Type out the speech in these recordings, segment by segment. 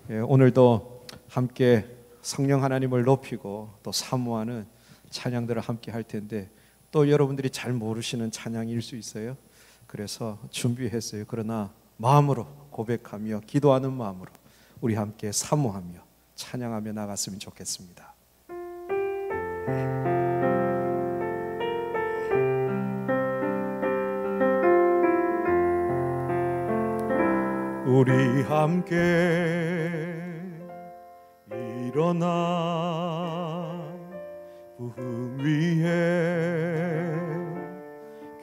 오늘도 함께 성령 하나님을 높이고 또 사모하는 찬양들을 함께 할 텐데, 또 여러분들이 잘 모르시는 찬양일 수 있어요. 그래서 준비했어요. 그러나 마음으로 고백하며 기도하는 마음으로 우리 함께 사모하며 찬양하며 나갔으면 좋겠습니다. 우리 함께 일어나 부흥 위에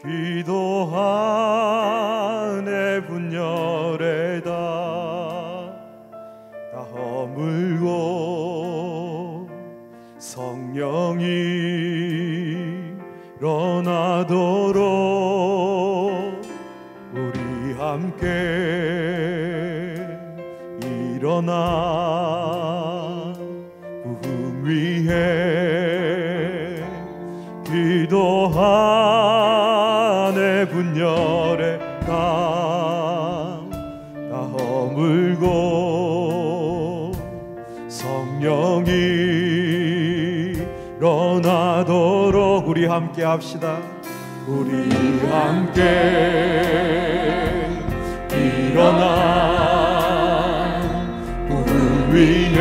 기도하네. 분열에다 다 허물고 성령이 일어나도록 우리 함께 일어나 부흥 위에 기도하네. 분열의 땅 다 허물고 성령이 일어나도록 우리 함께 합시다. 우리 함께 일어나 부흥 위에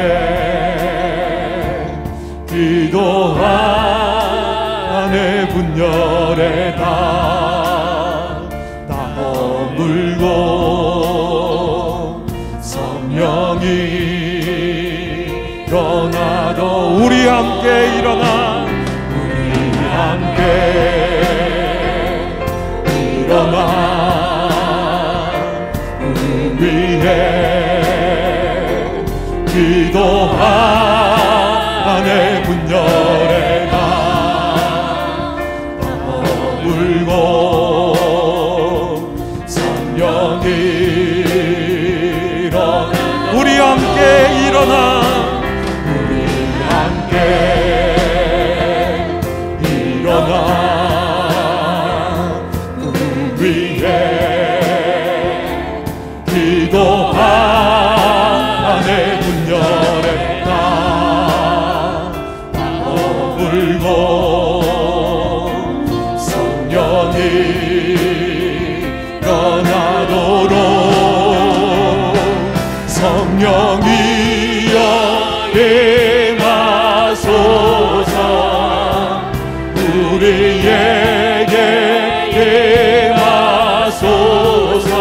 기도하네. 분열의 땅 다 허물고 성령이 일어나도 우리 함께 일어나. 우리 함께 일어나 부흥 위에 기도하네. 분열의 땅 다 허물고 성령이 일어나. 우리 함께 일어나. 우리 함께 일어나 부흥 위에 기도하네. 분열의 땅 다 허물고 성령이 일어나도록 성령이여 임하소서. 우리에게 임하소서.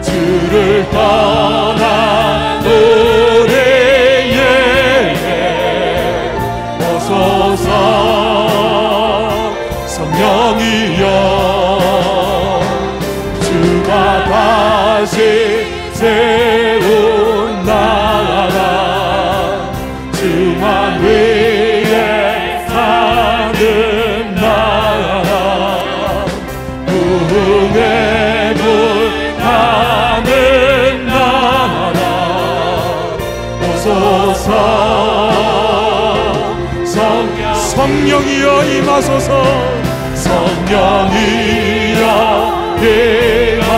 주를 떠난 우리에게 오소서. 성령이여 주가 다시 세운 나라 주만 위에 사는 나라 부흥의 불 타는 나라 오소서. 성령이여 임하소서. 성령이여 임하소서.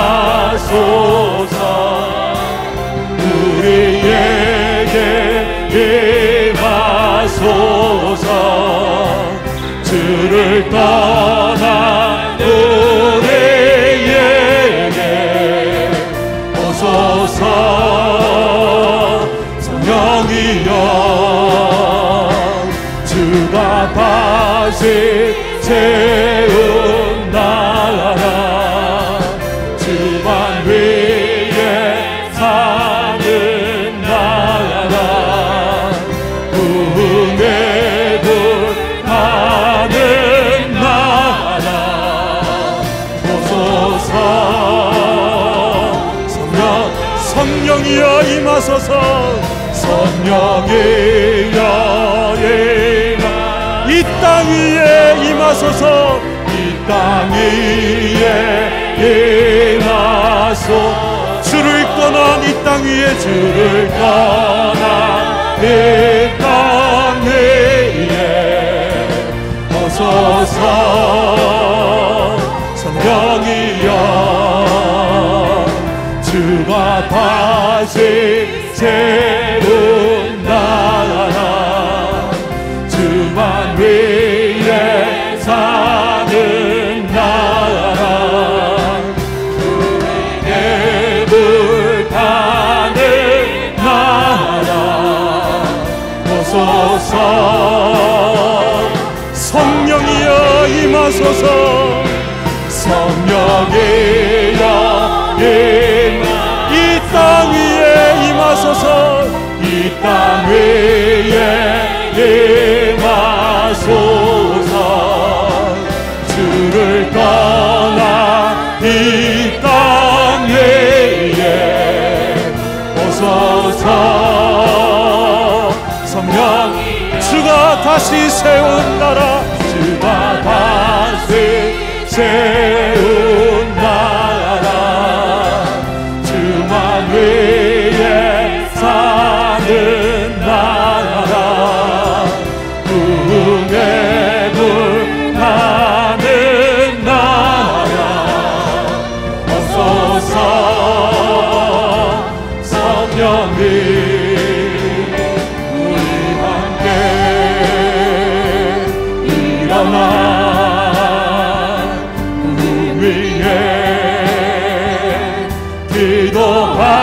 우리에게 임하소서. 주를 떠난 우리에게 오소서. 성령이여 주가 다시 세운 나라 주만 위에 사는 나라 부흥의 불 타는 나라 오소서. 성령이여 임하소서. 성령이여 이 땅 위에 임하소서. 이 땅 위에 임하소. 주를 떠난 이 땅 위에 주를 떠난 이 땅 위에 오소서. 성령이여 주가 다시 세운 나라 주만 위에 사는 나라 주의 불타는 나라 오소서 성령이여 임하소서 성령이여 이 땅 위에 임하소서 이 땅 위에 임하소서 주를 떠나 이 땅 위에 오소서 성령 주가 다시 세운 나라 주가 다시 세운 나라 주만 위에 사는 나라 부흥의 불 나는 나라 오소서 성령님 우리 함께 일어나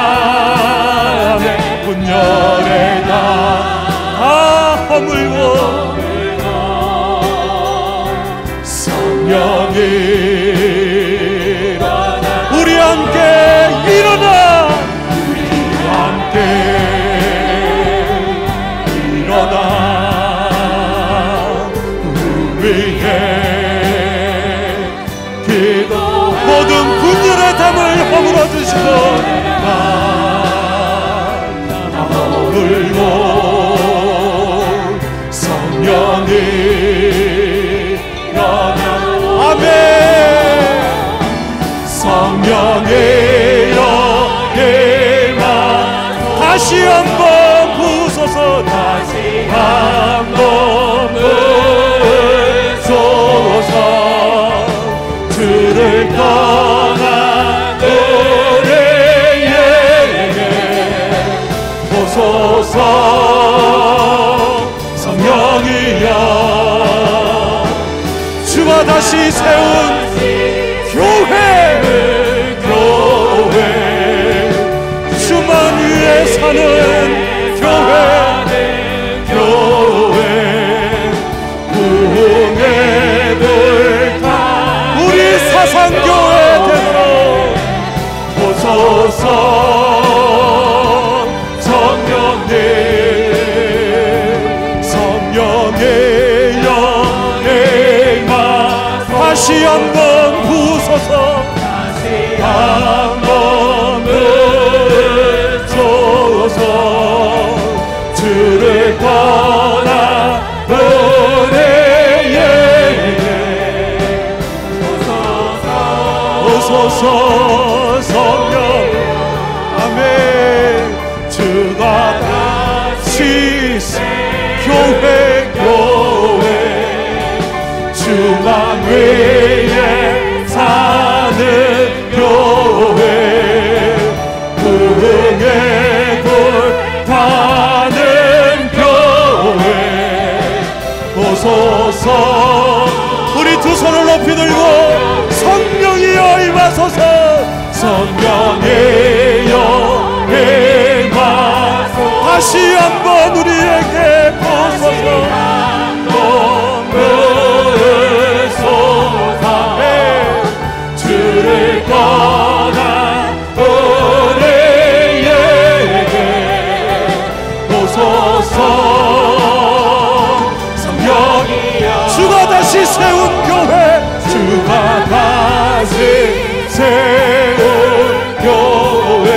기도하네 분열에 다 허물고 성령이 우리 함께 일어나 우리 함께 일어나 우리의 기도 모든 분열의 담을 허물어 주시고 허물고 성령이 일어나 아멘 성령의 영예만 다시 한번 부으소서 다시 한번 부으소서 주를 떠나 우리에게 오소서 성령이여 주가 다시 세운 교회 주만 위에 사는 교회 부흥의 불타 우리 사상교회 되도록 오소서 성령님 성령의 영예만 다시 한번 부으소서 다시 한번 부으소서 주를 떠나 오소서 성령 아멘 주가 다시 교회 주만 위에 사는 교회 부흥의 불 타는 교회 오소서 우리 두 손을 높이 들고 성령이여 임하소서 성령이여 임하소서 다시 한번 우리에게 부소서 주를 떠나 우리에게 오소서 성령이여 주가 다시 세운 교회 주가 다시 세운 교회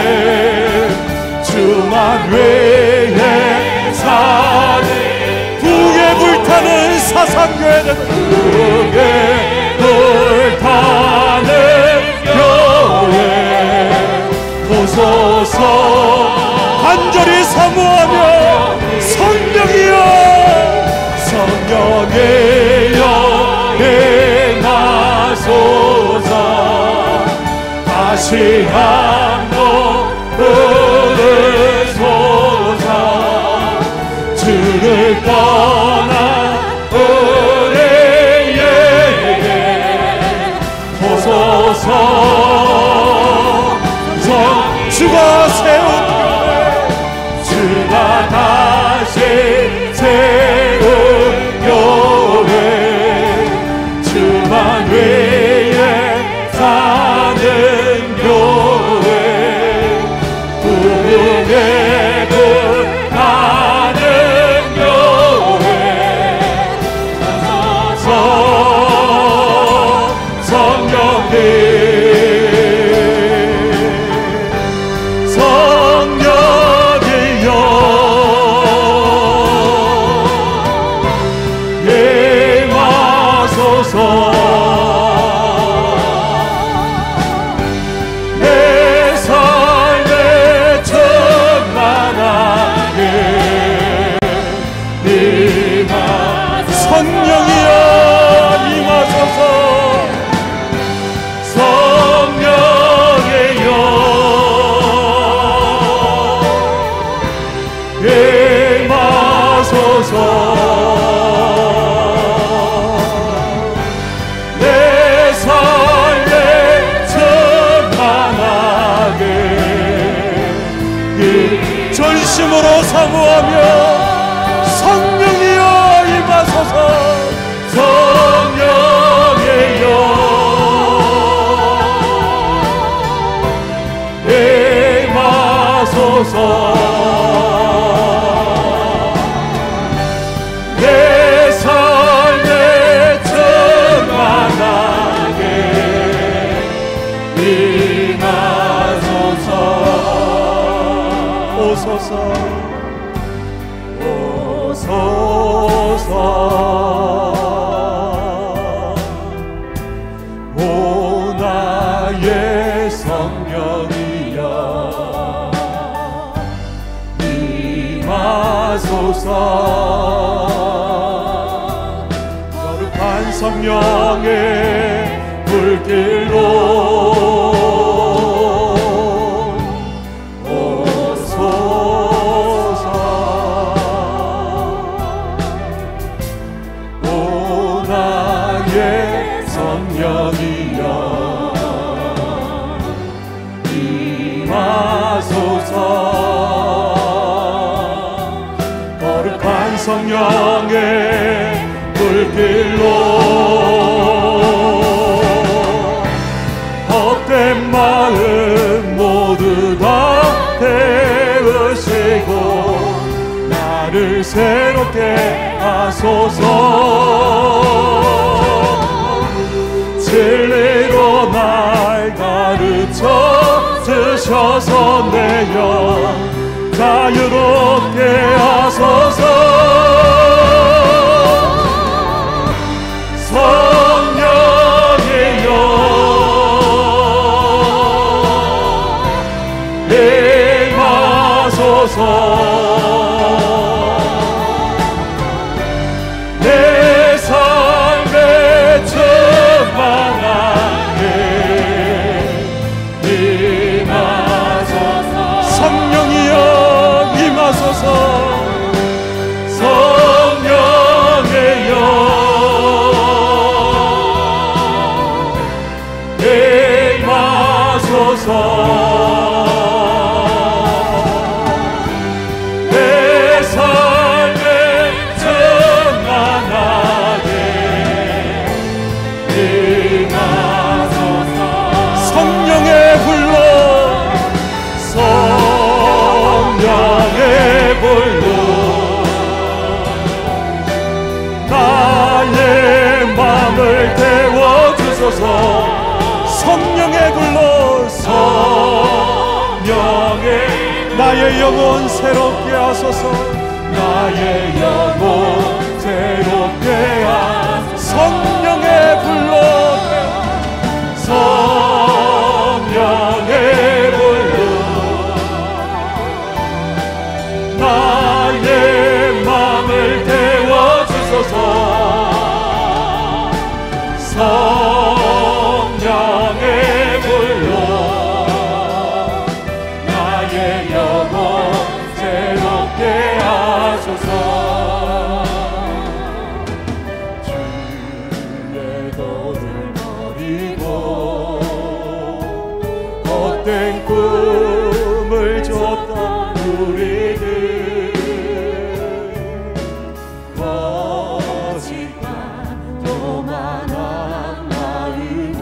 주만 위에 사는 북에 불타는 사상교회는 북에 불타는 교회 오소서 간절히 사모하며 성령이여 성령이여 임하소서 다시 한번 부르소서 전심으로 사모하며 성령이여 임하소서. 성령이여 임하소서. 내 삶에 충만하게 임하소서. 오소서 오소서. 오 나의 성령이여 임하소서. 거룩한 성령의 불길로 성령의 불길로 헛된 마음 모두 다 태우시고 나를 새롭게 하소서. 진리로 날 가르쳐 주셔서 내 영 자유롭게 하소서. 성령이여 임하소서. 내 삶에 충만하게 임하소서. 성령이여 임하소서. 성령이여 임하소서. 내 삶에 충만하게 임하소서. 성령의 불로 성령의 불로 나의 마음을 태워주소서. 성령의 불로 성령의 나의 영혼 새롭게 하소서. 나의 영혼 새롭게 하소서. 성령의 불로 성령의 불로 나의 마음을 태워주소서. 성령의 불로 나의 영혼 새롭게 하소서. 주의 도를 버리고 헛된 꿈을 줬던 우리들 거짓과 교만한 마음을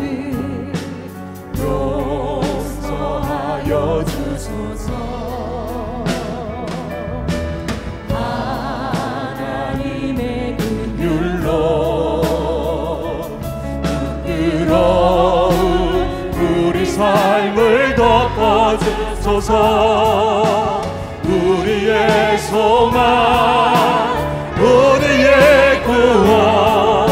용서하여 주소서. 하나님의 긍휼로 부끄러운 우리 삶을 덮어주소서. 우리의 소망 우리의 구원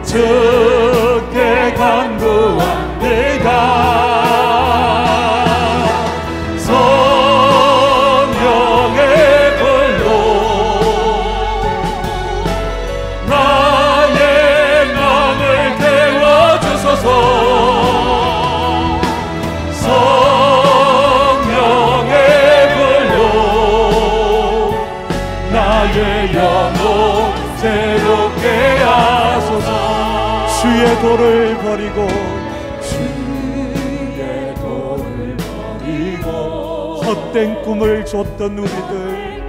주께 간구합니다. 성령의 불로 나의 마음을 태워주소서. 성령의 불로 나의 영혼 새롭게 하소서. 주의 도를 버리고 주의 도를 버리고 헛된 꿈을 줬던 우리들,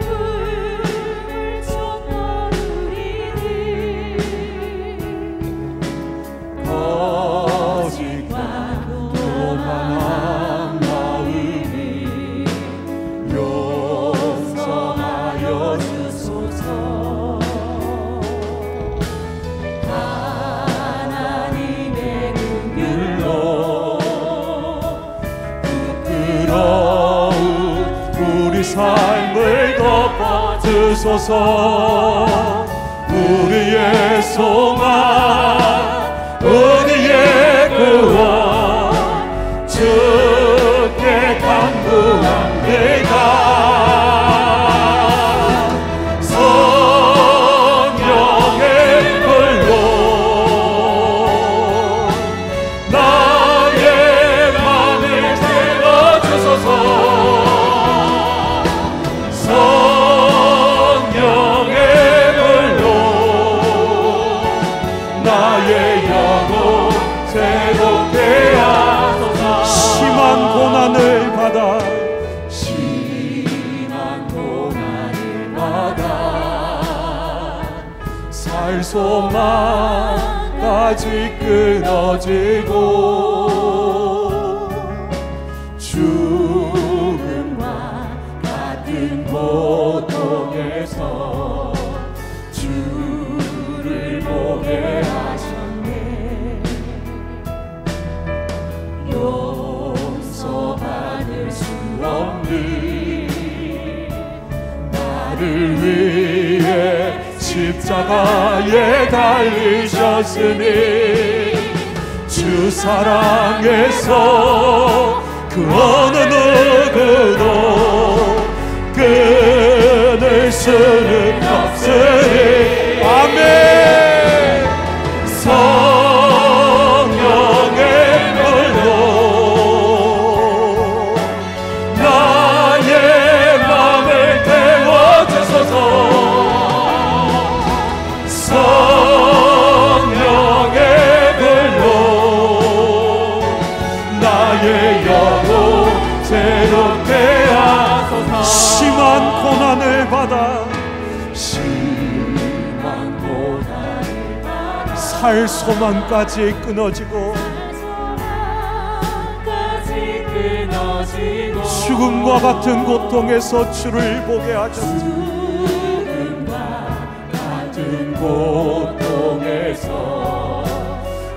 삶을 덮어주소서. 우리의 소망, 우리의 구원, 주께 간구합니다. 성령의 불로 나의 맘을 채워주소서. 성령의 불로 나의 영혼 새롭게 하소서. 심한 고난을 받아 살 소망까지 끊어지고 죽음과 같은 고통에서 주를 보게 하셨네. 용서받을 수 없는 나를 위해 십자가에 달리셨으니 주 사랑에서 그 어느 누구도 끊을 수는 없으니. 아멘. 성령의 불로 나의 맘을 태워주소서. 성령의 불로 나의 영혼 새롭게 하소서. 심한 고난을 받아 살 소망까지 끊어지고 죽음과 같은 고통에서 주를 보게 하셨소. 고통에서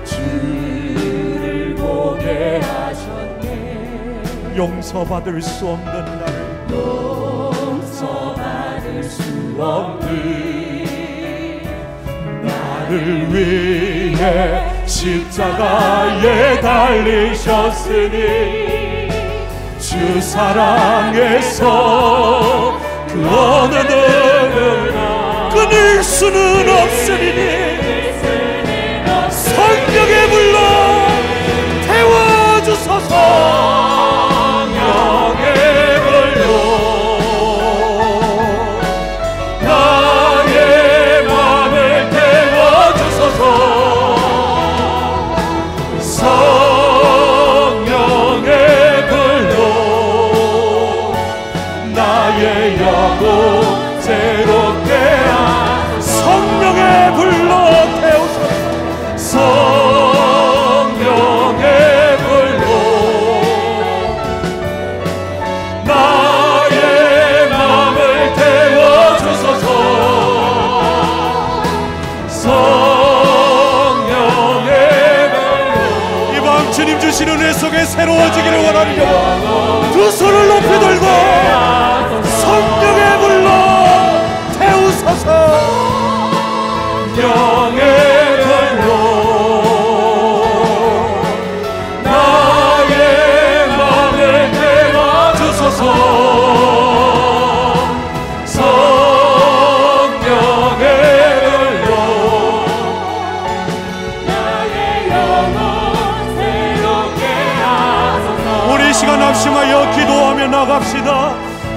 주를 보게 하셨네. 용서받을 수 없는 나를, 용서받을 수 없는 나를 위해 십자가에 달리셨으니 주 사랑에서 그 어느 누구나 끊을 수는 없으리니 성령의 불로 태워주소서. 성령의 불로 나의 맘을 태워주소서. 성령의 불로 나의 영혼 새롭게 성령의 불로 태우소서. 성령의 불로 나의 맘을 태워주소서. 성령의 불로 이 밤 주님 주신 은혜 속에 새로워지기를 원하는 영혼 두 손을 높이 들고 성령의 불로 태우소서. 영의 불로 나의 맘을 태워주소서. 성령의 불로 나의 영혼 새롭게 하소서. 우리 시간 합심하여 기도하며 나갑시다.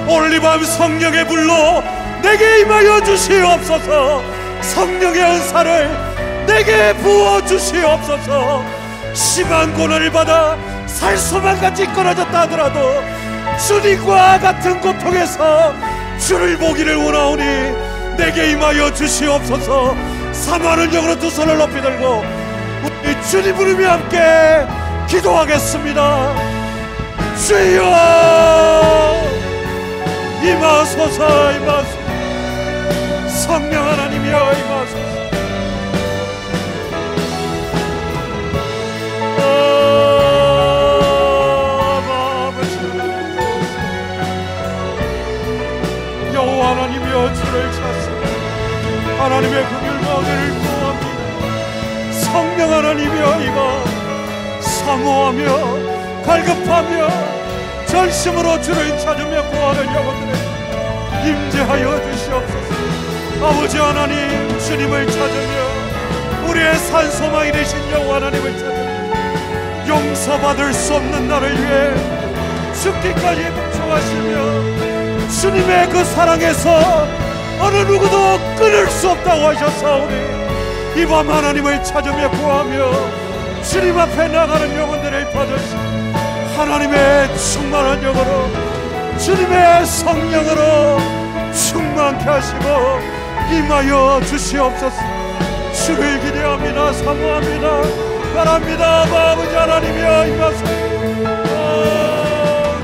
오늘 이 밤 성령의 불로 내게 임하여 주시옵소서. 성령의 은사를 내게 부어주시옵소서. 심한 고난을 받아 살 소망까지 끊어졌다 하더라도 주님과 같은 고통에서 주를 보기를 원하오니 내게 임하여 주시옵소서. 사모하는 영으로 두 손을 높이 들고 우리 주님 부르며 함께 기도하겠습니다. 주여 임하소서, 임하소서. 성령 하나님이여 임하소서. 여호와 하나님이여 주를 찾습니다. 하나님의 긍휼과 은혜를 구합니다. 성령 하나님이여 임하 사모하며 갈급하며 전심으로 주를 찾으며 구하는 영혼들에게 임재하여 주시옵소서. 아버지 하나님, 주님을 찾으며 우리의 산소망이 되신 여호와 하나님을 찾으며 용서받을 수 없는 나를 위해 죽기까지 복종하시며 주님의 그 사랑에서 어느 누구도 끊을 수 없다고 하셨사오니 이 밤 하나님을 찾으며 구하며 주님 앞에 나가는 영혼들을 받으시고 하나님의 충만한 영으로 주님의 성령으로 충만케 하시고 임하여 주시옵소서. 주를 기대합니다. 사모합니다. 바랍니다. 아버지 하나님이여 임하소서.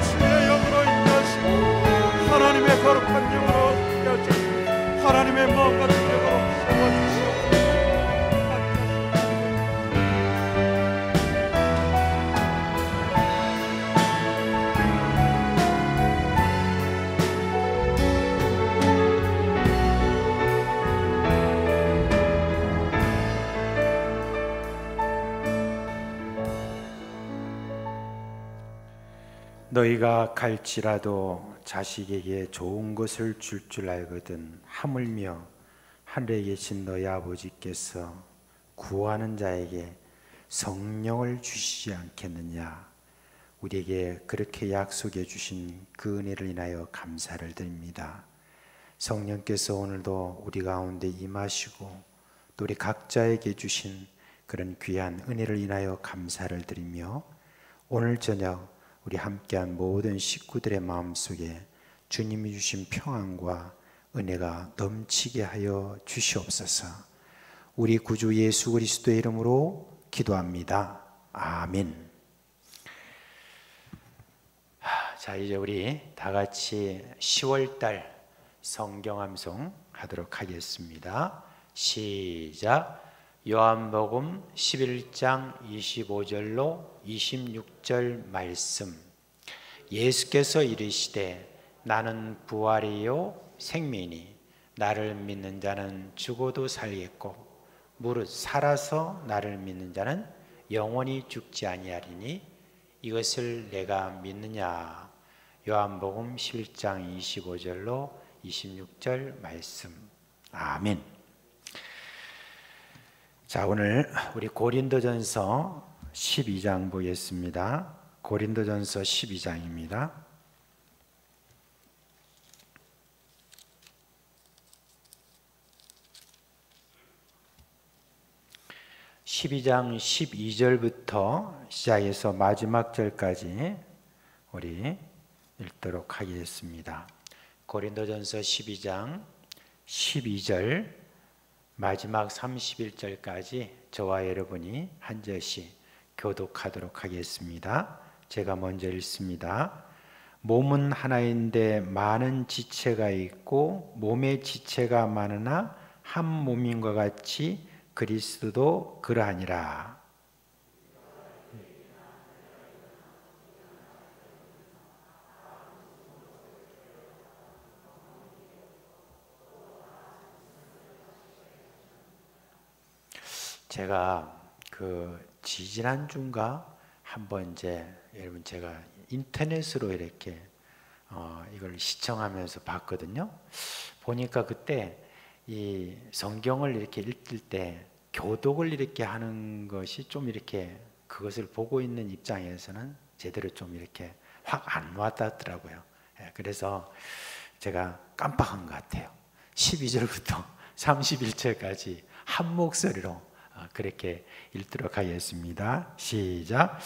주의 영으로 임하시고 하나님의 거룩한 영으로 임하시고 하나님의 마음 같은 영으로 세워주시옵소서. 너희가 갈지라도 자식에게 좋은 것을 줄 줄 알거든 하물며 하늘에 계신 너희 아버지께서 구하는 자에게 성령을 주시지 않겠느냐. 우리에게 그렇게 약속해 주신 그 은혜를 인하여 감사를 드립니다. 성령께서 오늘도 우리 가운데 임하시고 또 우리 각자에게 주신 그런 귀한 은혜를 인하여 감사를 드리며 오늘 저녁 우리 함께한 모든 식구들의 마음속에 주님이 주신 평안과 은혜가 넘치게 하여 주시옵소서. 우리 구주 예수 그리스도의 이름으로 기도합니다. 아멘. 자, 이제 우리 다 같이 10월달 성경 암송 하도록 하겠습니다. 시작. 요한복음 11장 25절로 26절 말씀. 예수께서 이르시되 나는 부활이요 생명이니 나를 믿는 자는 죽어도 살겠고 무릇 살아서 나를 믿는 자는 영원히 죽지 아니하리니 이것을 내가 믿느냐. 요한복음 11장 25절로 26절 말씀. 아멘. 자, 오늘 우리 고린도전서 12장 보겠습니다. 고린도전서 12장입니다. (12장) 12절부터 시작해서 마지막 절까지 우리 읽도록 하겠습니다. 고린도전서 12장 12절 마지막 31절까지 저와 여러분이 한 절씩 교독하도록 하겠습니다. 제가 먼저 읽습니다. 몸은 하나인데 많은 지체가 있고 몸의 지체가 많으나 한 몸인 것 같이 그리스도도 그러하니라. 제가 지지난주인가 한번 이제 여러분 제가 인터넷으로 이렇게 이걸 시청하면서 봤거든요. 보니까 그때 이 성경을 이렇게 읽을 때 교독을 이렇게 하는 것이 좀 이렇게 그것을 보고 있는 입장에서는 제대로 좀 이렇게 확 안 와닿더라고요. 그래서 제가 깜빡한 것 같아요. 12절부터 31절까지 한 목소리로 그렇게 읽도록 하겠습니다. 시작.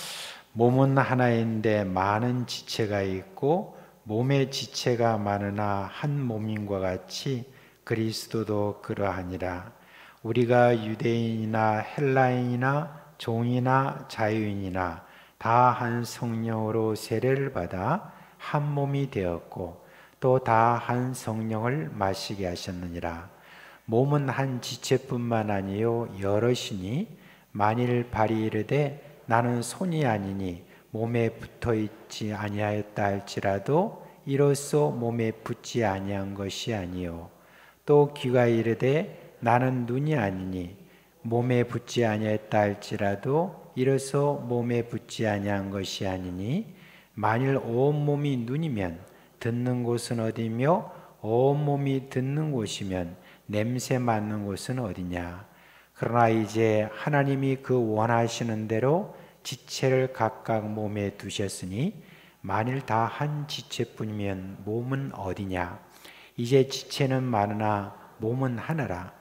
몸은 하나인데 많은 지체가 있고 몸의 지체가 많으나 한 몸인과 같이 그리스도도 그러하니라. 우리가 유대인이나 헬라인이나 종이나 자유인이나 다 한 성령으로 세례를 받아 한 몸이 되었고 또 다 한 성령을 마시게 하셨느니라. 몸은 한 지체뿐만 아니요 여럿이니 만일 발이 이르되 나는 손이 아니니 몸에 붙어 있지 아니하였다 할지라도 이로써 몸에 붙지 아니한 것이 아니요 또 귀가 이르되 나는 눈이 아니니 몸에 붙지 아니하였다 할지라도 이로써 몸에 붙지 아니한 것이 아니니 만일 온 몸이 눈이면 듣는 곳은 어디며 온 몸이 듣는 곳이면 냄새 맡는 곳은 어디냐. 그러나 이제 하나님이 그 원하시는 대로 지체를 각각 몸에 두셨으니 만일 다 한 지체뿐이면 몸은 어디냐. 이제 지체는 많으나 몸은 하나라.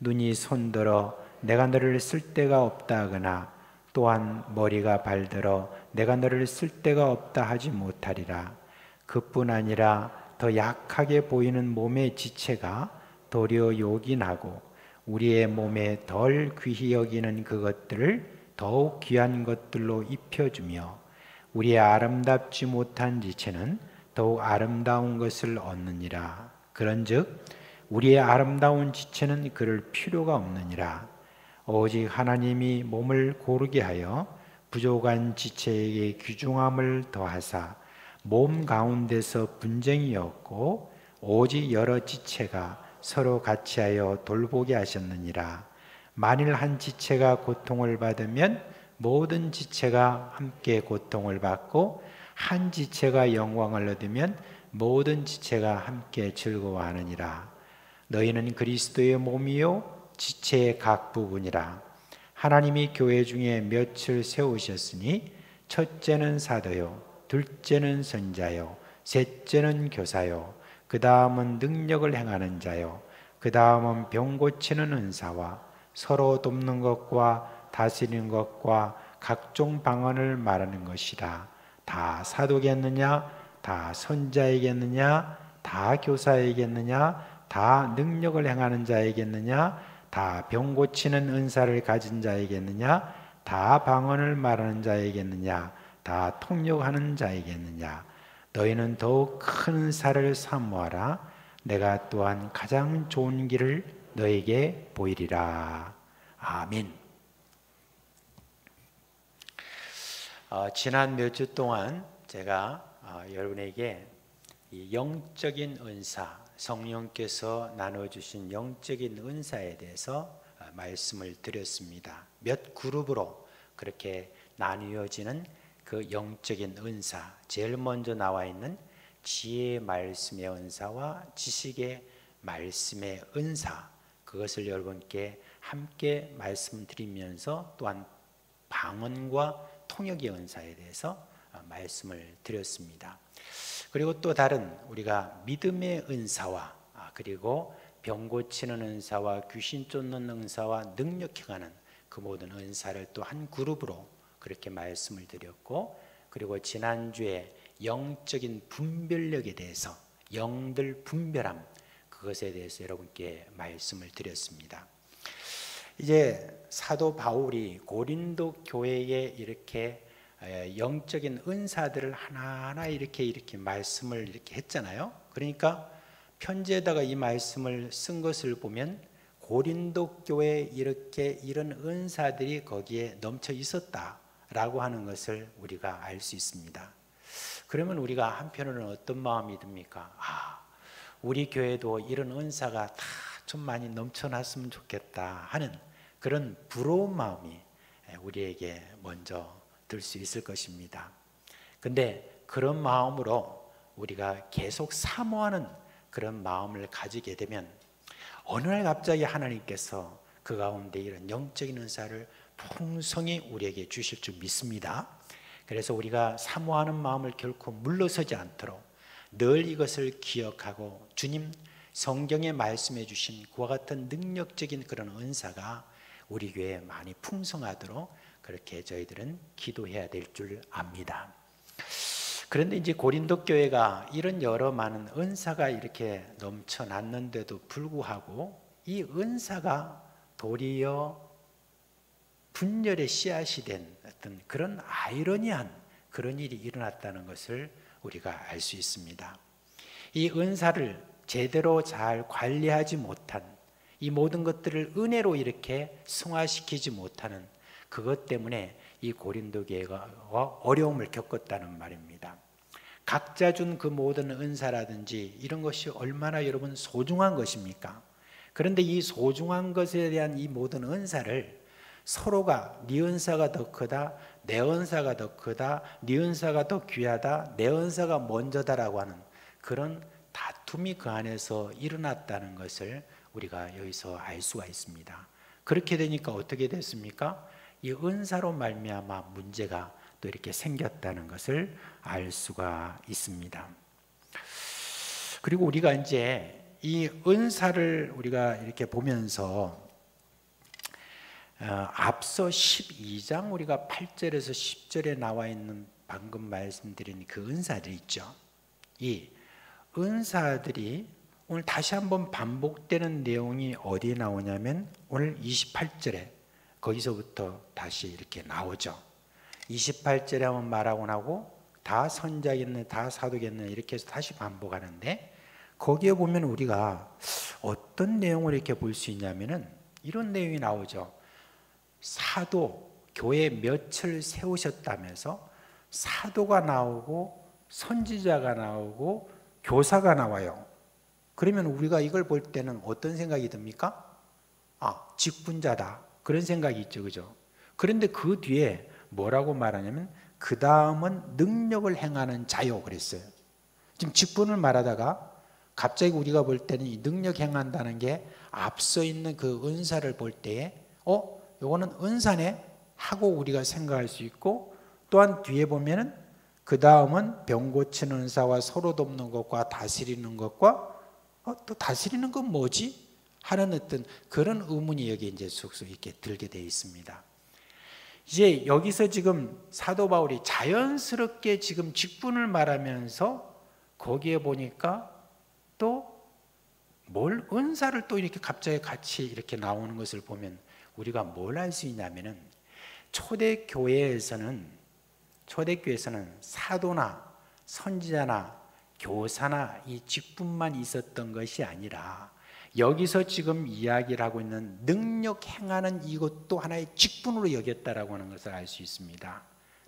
눈이 손들어 내가 너를 쓸 데가 없다 하거나 또한 머리가 발들어 내가 너를 쓸 데가 없다 하지 못하리라. 그뿐 아니라 더 약하게 보이는 몸의 지체가 도리어 요긴하고 우리의 몸에 덜 귀히 여기는 그것들을 더욱 귀한 것들로 입혀주며 우리의 아름답지 못한 지체는 더욱 아름다운 것을 얻느니라. 그런즉 우리의 아름다운 지체는 그럴 필요가 없느니라. 오직 하나님이 몸을 고르게 하여 부족한 지체에게 귀중함을 더하사 몸 가운데서 분쟁이 없고 오직 여러 지체가 서로 같이하여 돌보게 하셨느니라. 만일 한 지체가 고통을 받으면 모든 지체가 함께 고통을 받고 한 지체가 영광을 얻으면 모든 지체가 함께 즐거워하느니라. 너희는 그리스도의 몸이요 지체의 각 부분이라. 하나님이 교회 중에 몇을 세우셨으니 첫째는 사도요 둘째는 선자요 셋째는 교사요 그 다음은 능력을 행하는 자요 그 다음은 병 고치는 은사와 서로 돕는 것과 다스리는 것과 각종 방언을 말하는 것이라. 다 사도겠느냐 다 선자이겠느냐 다 교사이겠느냐 다 능력을 행하는 자이겠느냐 다 병 고치는 은사를 가진 자이겠느냐 다 방언을 말하는 자이겠느냐 다 통역하는 자이겠느냐. 너희는 더욱 큰 은사를 사모하라. 내가 또한 가장 좋은 길을 너에게 보이리라. 아멘. 지난 몇 주 동안 제가 여러분에게 이 영적인 은사, 성령께서 나눠주신 영적인 은사에 대해서 말씀을 드렸습니다. 몇 그룹으로 그렇게 나뉘어지는 그 영적인 은사, 제일 먼저 나와 있는 지혜의 말씀의 은사와 지식의 말씀의 은사, 그것을 여러분께 함께 말씀드리면서 또한 방언과 통역의 은사에 대해서 말씀을 드렸습니다. 그리고 또 다른 우리가 믿음의 은사와 그리고 병 고치는 은사와 귀신 쫓는 은사와 능력해가는 그 모든 은사를 또 한 그룹으로 그렇게 말씀을 드렸고, 그리고 지난주에 영적인 분별력에 대해서 영들 분별함, 그것에 대해서 여러분께 말씀을 드렸습니다. 이제 사도 바울이 고린도 교회에 이렇게 영적인 은사들을 하나하나 이렇게 말씀을 이렇게 했잖아요. 그러니까 편지에다가 이 말씀을 쓴 것을 보면 고린도 교회에 이렇게 이런 은사들이 거기에 넘쳐 있었다라고 하는 것을 우리가 알 수 있습니다. 그러면 우리가 한편으로는 어떤 마음이 듭니까? 우리 교회도 이런 은사가 다 좀 많이 넘쳐났으면 좋겠다 하는 그런 부러운 마음이 우리에게 먼저 들 수 있을 것입니다. 근데 그런 마음으로 우리가 계속 사모하는 그런 마음을 가지게 되면 어느 날 갑자기 하나님께서 그 가운데 이런 영적인 은사를 풍성히 우리에게 주실 줄 믿습니다. 그래서 우리가 사모하는 마음을 결코 물러서지 않도록 늘 이것을 기억하고 주님 성경에 말씀해 주신 그와 같은 능력적인 그런 은사가 우리 교회에 많이 풍성하도록 그렇게 저희들은 기도해야 될 줄 압니다. 그런데 이제 고린도 교회가 이런 여러 많은 은사가 이렇게 넘쳐났는데도 불구하고 이 은사가 도리어 분열의 씨앗이 된 어떤 그런 아이러니한 그런 일이 일어났다는 것을 우리가 알 수 있습니다. 이 은사를 제대로 잘 관리하지 못한, 이 모든 것들을 은혜로 이렇게 승화시키지 못하는 그것 때문에 이 고린도 교회가 어려움을 겪었다는 말입니다. 각자 준 그 모든 은사라든지 이런 것이 얼마나 여러분 소중한 것입니까? 그런데 이 소중한 것에 대한 이 모든 은사를 서로가 네 은사가 더 크다, 내 은사가 더 크다, 네 은사가 더 귀하다, 내 은사가 먼저다라고 하는 그런 다툼이 그 안에서 일어났다는 것을 우리가 여기서 알 수가 있습니다. 그렇게 되니까 어떻게 됐습니까? 이 은사로 말미암아 문제가 또 이렇게 생겼다는 것을 알 수가 있습니다. 그리고 우리가 이제 이 은사를 우리가 이렇게 보면서 앞서 12장 우리가 8절에서 10절에 나와 있는 방금 말씀드린 그 은사들이 있죠. 이 은사들이 오늘 다시 한번 반복되는 내용이 어디에 나오냐면 오늘 28절에 거기서부터 다시 이렇게 나오죠. 28절에 한번 말하고 나고 다 선자겠네, 다 사도겠네 이렇게 해서 다시 반복하는데 거기에 보면 우리가 어떤 내용을 이렇게 볼 수 있냐면은 이런 내용이 나오죠. 사도, 교회 몇을 세우셨다면서 사도가 나오고 선지자가 나오고 교사가 나와요. 그러면 우리가 이걸 볼 때는 어떤 생각이 듭니까? 직분자다. 그런 생각이 있죠. 그죠? 그런데 그 뒤에 뭐라고 말하냐면 그 다음은 능력을 행하는 자요 그랬어요. 지금 직분을 말하다가 갑자기 우리가 볼 때는 이 능력 행한다는 게 앞서 있는 그 은사를 볼 때에 요거는 은사네 하고 우리가 생각할 수 있고, 또한 뒤에 보면은 그 다음은 병 고치는 은사와 서로 돕는 것과 다스리는 것과 또 다스리는 건 뭐지? 하는 어떤 그런 의문이 여기 이제 쑥쑥 이렇게 들게 되어 있습니다. 이제 여기서 지금 사도 바울이 자연스럽게 지금 직분을 말하면서 거기에 보니까 또 뭘 은사를 또 이렇게 갑자기 같이 이렇게 나오는 것을 보면 우리가 뭘 알 수 있냐면은 초대교회에서는 사도나 선지자나 교사나 이 직분만 있었던 것이 아니라 여기서 지금 이야기를 하고 있는 능력 행하는 이것도 하나의 직분으로 여겼다라고 하는 것을 알 수 있습니다.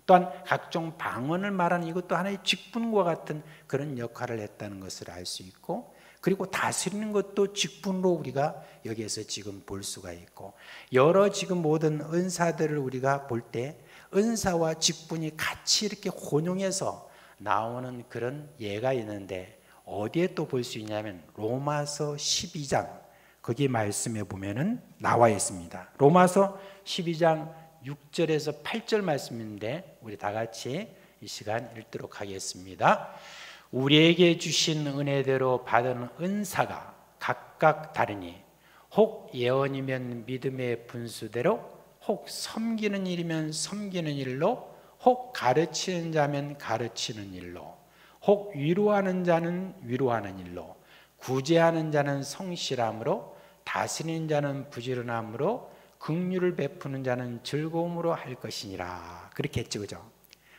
또한 각종 방언을 말하는 이것도 하나의 직분과 같은 그런 역할을 했다는 것을 알 수 있고, 그리고 다스리는 것도 직분으로 우리가 여기에서 지금 볼 수가 있고, 여러 지금 모든 은사들을 우리가 볼 때 은사와 직분이 같이 이렇게 혼용해서 나오는 그런 예가 있는데 어디에 또 볼 수 있냐면 로마서 12장 거기 말씀에 보면은 나와 있습니다. 로마서 12장 6절에서 8절 말씀인데 우리 다 같이 이 시간 읽도록 하겠습니다. 우리에게 주신 은혜대로 받은 은사가 각각 다르니 혹 예언이면 믿음의 분수대로, 혹 섬기는 일이면 섬기는 일로, 혹 가르치는 자면 가르치는 일로, 혹 위로하는 자는 위로하는 일로, 구제하는 자는 성실함으로, 다스리는 자는 부지런함으로, 긍휼을 베푸는 자는 즐거움으로 할 것이니라. 그렇게 했죠. 그죠?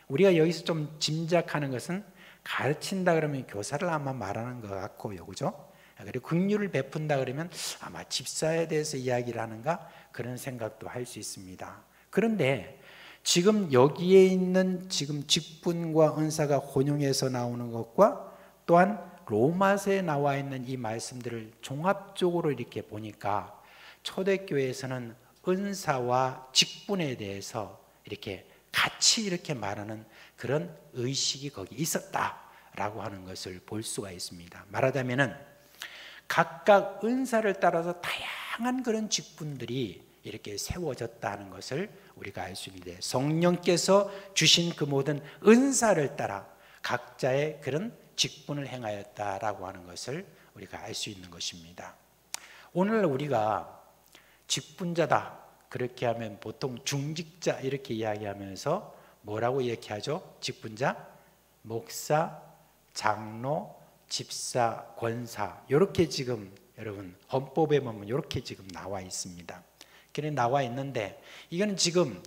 우리가 여기서 좀 짐작하는 것은 가르친다 그러면 교사를 아마 말하는 것 같고요. 그죠? 그리고 긍휼을 베푼다 그러면 아마 집사에 대해서 이야기를 하는가 그런 생각도 할 수 있습니다. 그런데 지금 여기에 있는 지금 직분과 은사가 혼용해서 나오는 것과 또한 로마서에 나와 있는 이 말씀들을 종합적으로 이렇게 보니까 초대교회에서는 은사와 직분에 대해서 이렇게 같이 이렇게 말하는 그런 의식이 거기 있었다라고 하는 것을 볼 수가 있습니다. 말하자면은 각각 은사를 따라서 다양한 그런 직분들이 이렇게 세워졌다는 것을 우리가 알 수 있는데, 성령께서 주신 그 모든 은사를 따라 각자의 그런 직분을 행하였다라고 하는 것을 우리가 알 수 있는 것입니다. 오늘 우리가 직분자다, 그렇게 하면 보통 중직자 이렇게 이야기하면서 뭐라고 이야기하죠? 직분자, 목사, 장로, 집사, 권사, 이렇게 지금 여러분 헌법에 보면 이렇게 지금 나와 있습니다. 그래 나와 있는데 이거는 지금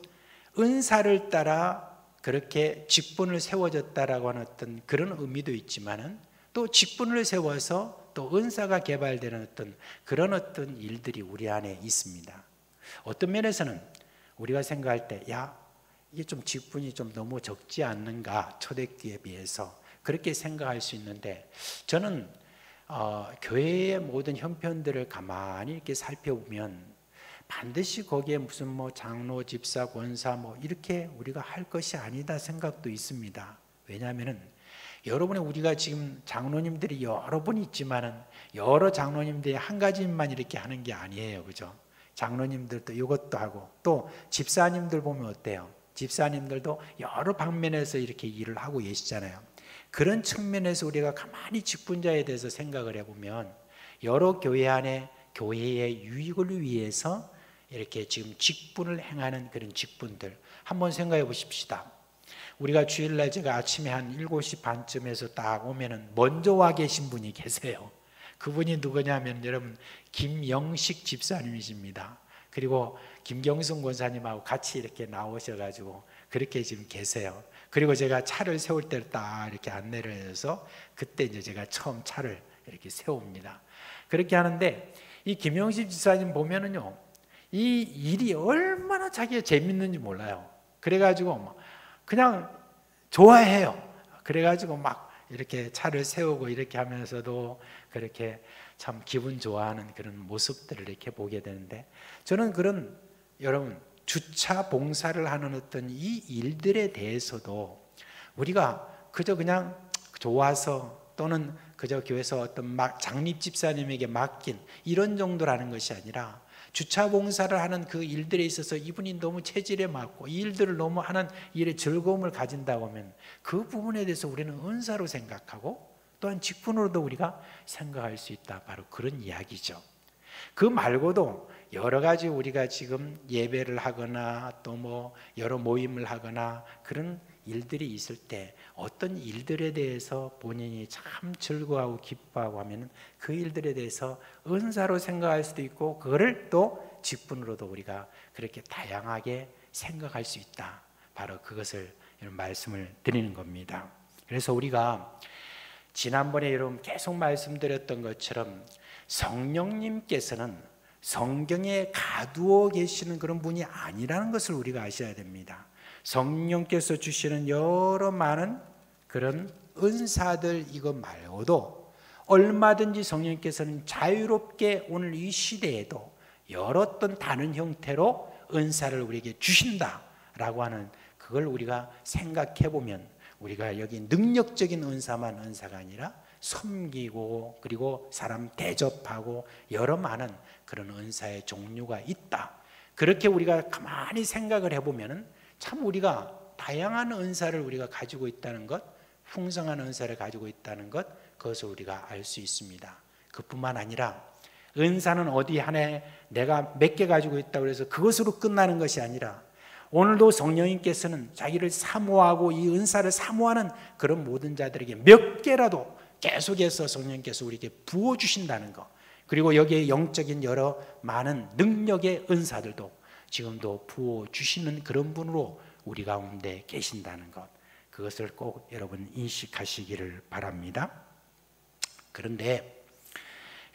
은사를 따라 그렇게 직분을 세워졌다라고 하는 어떤 그런 의미도 있지만은 또 직분을 세워서 또 은사가 개발되는 어떤 그런 어떤 일들이 우리 안에 있습니다. 어떤 면에서는 우리가 생각할 때 야, 이게 좀 직분이 좀 너무 적지 않는가 초대교회에 비해서 그렇게 생각할 수 있는데 저는 교회의 모든 형편들을 가만히 이렇게 살펴보면 반드시 거기에 무슨 뭐 장로, 집사, 권사 뭐 이렇게 우리가 할 것이 아니다 생각도 있습니다. 왜냐하면은 여러분의 우리가 지금 장로님들이 여러 분 있지만은 여러 장로님들이 한 가지만 이렇게 하는 게 아니에요, 그죠? 장로님들도 이것도 하고 또 집사님들 보면 어때요? 집사님들도 여러 방면에서 이렇게 일을 하고 계시잖아요. 그런 측면에서 우리가 가만히 직분자에 대해서 생각을 해보면 여러 교회 안에 교회의 유익을 위해서 이렇게 지금 직분을 행하는 그런 직분들 한번 생각해 보십시다. 우리가 주일날 제가 아침에 한 7시 반쯤에서 딱 오면은 먼저 와 계신 분이 계세요. 그분이 누구냐면 여러분 김영식 집사님이십니다. 그리고 김경순 권사님하고 같이 이렇게 나오셔가지고 그렇게 지금 계세요. 그리고 제가 차를 세울 때 딱 이렇게 안내를 해서 그때 이제 제가 처음 차를 이렇게 세웁니다. 그렇게 하는데 이 김영식 집사님 보면은요, 이 일이 얼마나 자기가 재밌는지 몰라요. 그래가지고 그냥 좋아해요. 그래가지고 막 이렇게 차를 세우고 이렇게 하면서도 그렇게 참 기분 좋아하는 그런 모습들을 이렇게 보게 되는데 저는 그런 여러분 주차 봉사를 하는 어떤 이 일들에 대해서도 우리가 그저 그냥 좋아서 또는 그저 교회에서 어떤 막 장립 집사님에게 맡긴 이런 정도라는 것이 아니라 주차 봉사를 하는 그 일들에 있어서 이분이 너무 체질에 맞고 이 일들을 너무 하는 일에 즐거움을 가진다고 하면 그 부분에 대해서 우리는 은사로 생각하고 또한 직분으로도 우리가 생각할 수 있다. 바로 그런 이야기죠. 그 말고도 여러 가지 우리가 지금 예배를 하거나 또 뭐 여러 모임을 하거나 그런 일들이 있을 때 어떤 일들에 대해서 본인이 참 즐거워하고 기뻐하고 하면 그 일들에 대해서 은사로 생각할 수도 있고 그거를 또 직분으로도 우리가 그렇게 다양하게 생각할 수 있다. 바로 그것을 이런 말씀을 드리는 겁니다. 그래서 우리가 지난번에 여러분 계속 말씀드렸던 것처럼 성령님께서는 성경에 가두어 계시는 그런 분이 아니라는 것을 우리가 아셔야 됩니다. 성령께서 주시는 여러 많은 그런 은사들 이것 말고도 얼마든지 성령께서는 자유롭게 오늘 이 시대에도 여러 어떤 다른 형태로 은사를 우리에게 주신다라고 하는 그걸 우리가 생각해 보면 우리가 여기 능력적인 은사만 은사가 아니라 섬기고 그리고 사람 대접하고 여러 많은 그런 은사의 종류가 있다. 그렇게 우리가 가만히 생각을 해보면 참 우리가 다양한 은사를 우리가 가지고 있다는 것, 풍성한 은사를 가지고 있다는 것, 그것을 우리가 알 수 있습니다. 그뿐만 아니라 은사는 어디 하나에 내가 몇 개 가지고 있다고 해서 그것으로 끝나는 것이 아니라 오늘도 성령님께서는 자기를 사모하고 이 은사를 사모하는 그런 모든 자들에게 몇 개라도 계속해서 성령님께서 우리에게 부어주신다는 것, 그리고 여기에 영적인 여러 많은 능력의 은사들도 지금도 부어주시는 그런 분으로 우리 가운데 계신다는 것, 그것을 꼭 여러분 인식하시기를 바랍니다. 그런데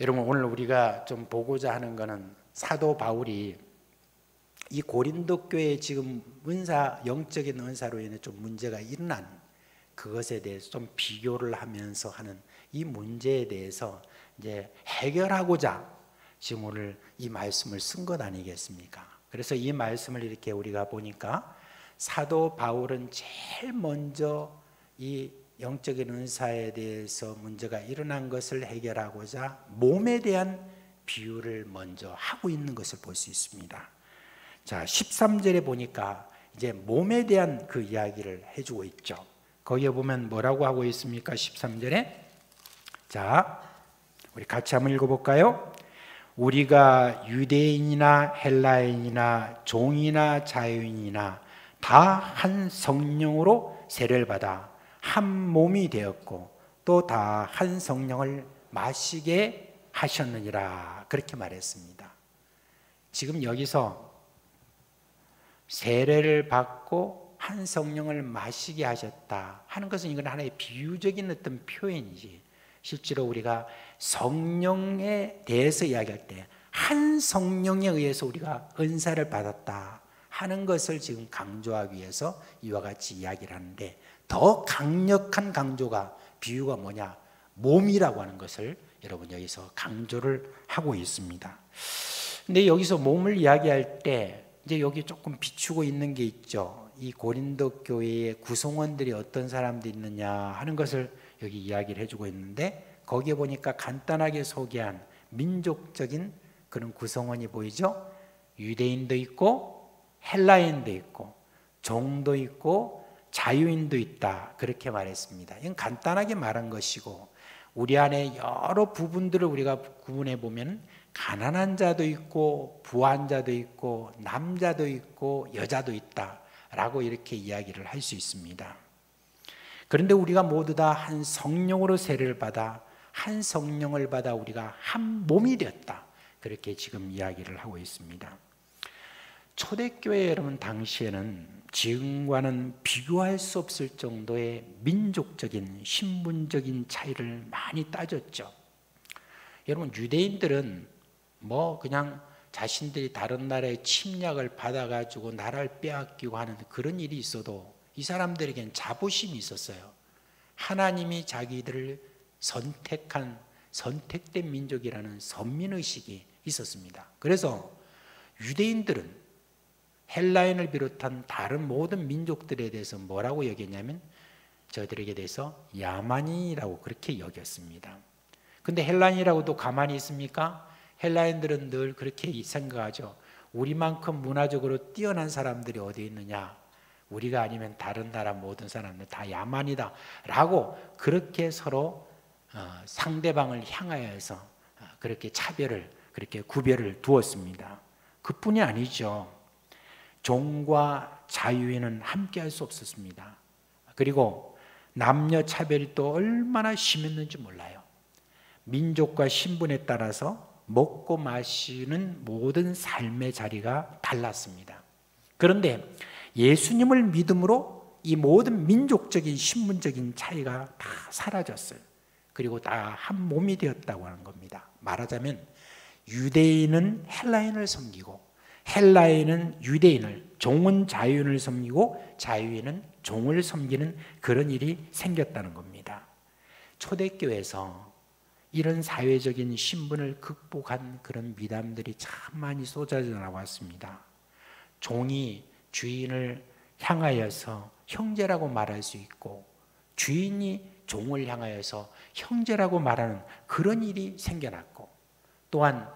여러분 오늘 우리가 좀 보고자 하는 것은 사도 바울이 이 고린도 교회에 지금 은사, 영적인 은사로 인해 좀 문제가 일어난 그것에 대해서 좀 비교를 하면서 하는 이 문제에 대해서 이제 해결하고자 지금 오늘 이 말씀을 쓴 것 아니겠습니까? 그래서 이 말씀을 이렇게 우리가 보니까 사도 바울은 제일 먼저 이 영적인 은사에 대해서 문제가 일어난 것을 해결하고자 몸에 대한 비유를 먼저 하고 있는 것을 볼 수 있습니다. 자, 13절에 보니까 이제 몸에 대한 그 이야기를 해주고 있죠. 거기에 보면 뭐라고 하고 있습니까? 13절에 자, 우리 같이 한번 읽어볼까요? 우리가 유대인이나 헬라인이나 종이나 자유인이나 다 한 성령으로 세례를 받아 한 몸이 되었고 또 다 한 성령을 마시게 하셨느니라 그렇게 말했습니다. 지금 여기서 세례를 받고 한 성령을 마시게 하셨다 하는 것은 이건 하나의 비유적인 어떤 표현이지, 실제로 우리가 성령에 대해서 이야기할 때 한 성령에 의해서 우리가 은사를 받았다 하는 것을 지금 강조하기 위해서 이와 같이 이야기를 하는데, 더 강력한 강조가, 비유가 뭐냐? 몸이라고 하는 것을 여러분 여기서 강조를 하고 있습니다. 근데 여기서 몸을 이야기할 때 이제 여기 조금 비추고 있는 게 있죠. 이 고린도 교회의 구성원들이 어떤 사람들이 있느냐 하는 것을 여기 이야기를 해주고 있는데, 거기에 보니까 간단하게 소개한 민족적인 그런 구성원이 보이죠. 유대인도 있고 헬라인도 있고 종도 있고 자유인도 있다 그렇게 말했습니다. 이건 간단하게 말한 것이고, 우리 안에 여러 부분들을 우리가 구분해 보면 가난한 자도 있고 부한 자도 있고 남자도 있고 여자도 있다라고 이렇게 이야기를 할 수 있습니다. 그런데 우리가 모두 다 한 성령으로 세례를 받아 한 성령을 받아 우리가 한 몸이 되었다 그렇게 지금 이야기를 하고 있습니다. 초대교회 여러분 당시에는 지금과는 비교할 수 없을 정도의 민족적인 신분적인 차이를 많이 따졌죠. 여러분 유대인들은 뭐 그냥 자신들이 다른 나라의 침략을 받아가지고 나라를 빼앗기고 하는 그런 일이 있어도 이 사람들에겐 자부심이 있었어요. 하나님이 자기들을 선택한 선택된 민족이라는 선민의식이 있었습니다. 그래서 유대인들은 헬라인을 비롯한 다른 모든 민족들에 대해서 뭐라고 여겼냐면 저들에게 대해서 야만인이라고 그렇게 여겼습니다. 근데 헬라인이라고도 가만히 있습니까? 헬라인들은 늘 그렇게 생각하죠. 우리만큼 문화적으로 뛰어난 사람들이 어디 있느냐? 우리가 아니면 다른 나라 모든 사람들 다 야만이다 라고 그렇게 서로 상대방을 향하여서 그렇게 차별을, 그렇게 구별을 두었습니다. 그뿐이 아니죠. 종과 자유인은 함께 할 수 없었습니다. 그리고 남녀 차별이 또 얼마나 심했는지 몰라요. 민족과 신분에 따라서 먹고 마시는 모든 삶의 자리가 달랐습니다. 그런데 예수님을 믿음으로 이 모든 민족적인 신분적인 차이가 다 사라졌어요. 그리고 다 한 몸이 되었다고 하는 겁니다. 말하자면 유대인은 헬라인을 섬기고 헬라인은 유대인을, 종은 자유인을 섬기고 자유인은 종을 섬기는 그런 일이 생겼다는 겁니다. 초대교회에서 이런 사회적인 신분을 극복한 그런 미담들이 참 많이 쏟아져 나왔습니다. 종이 주인을 향하여서 형제라고 말할 수 있고 주인이 종을 향하여서 형제라고 말하는 그런 일이 생겨났고, 또한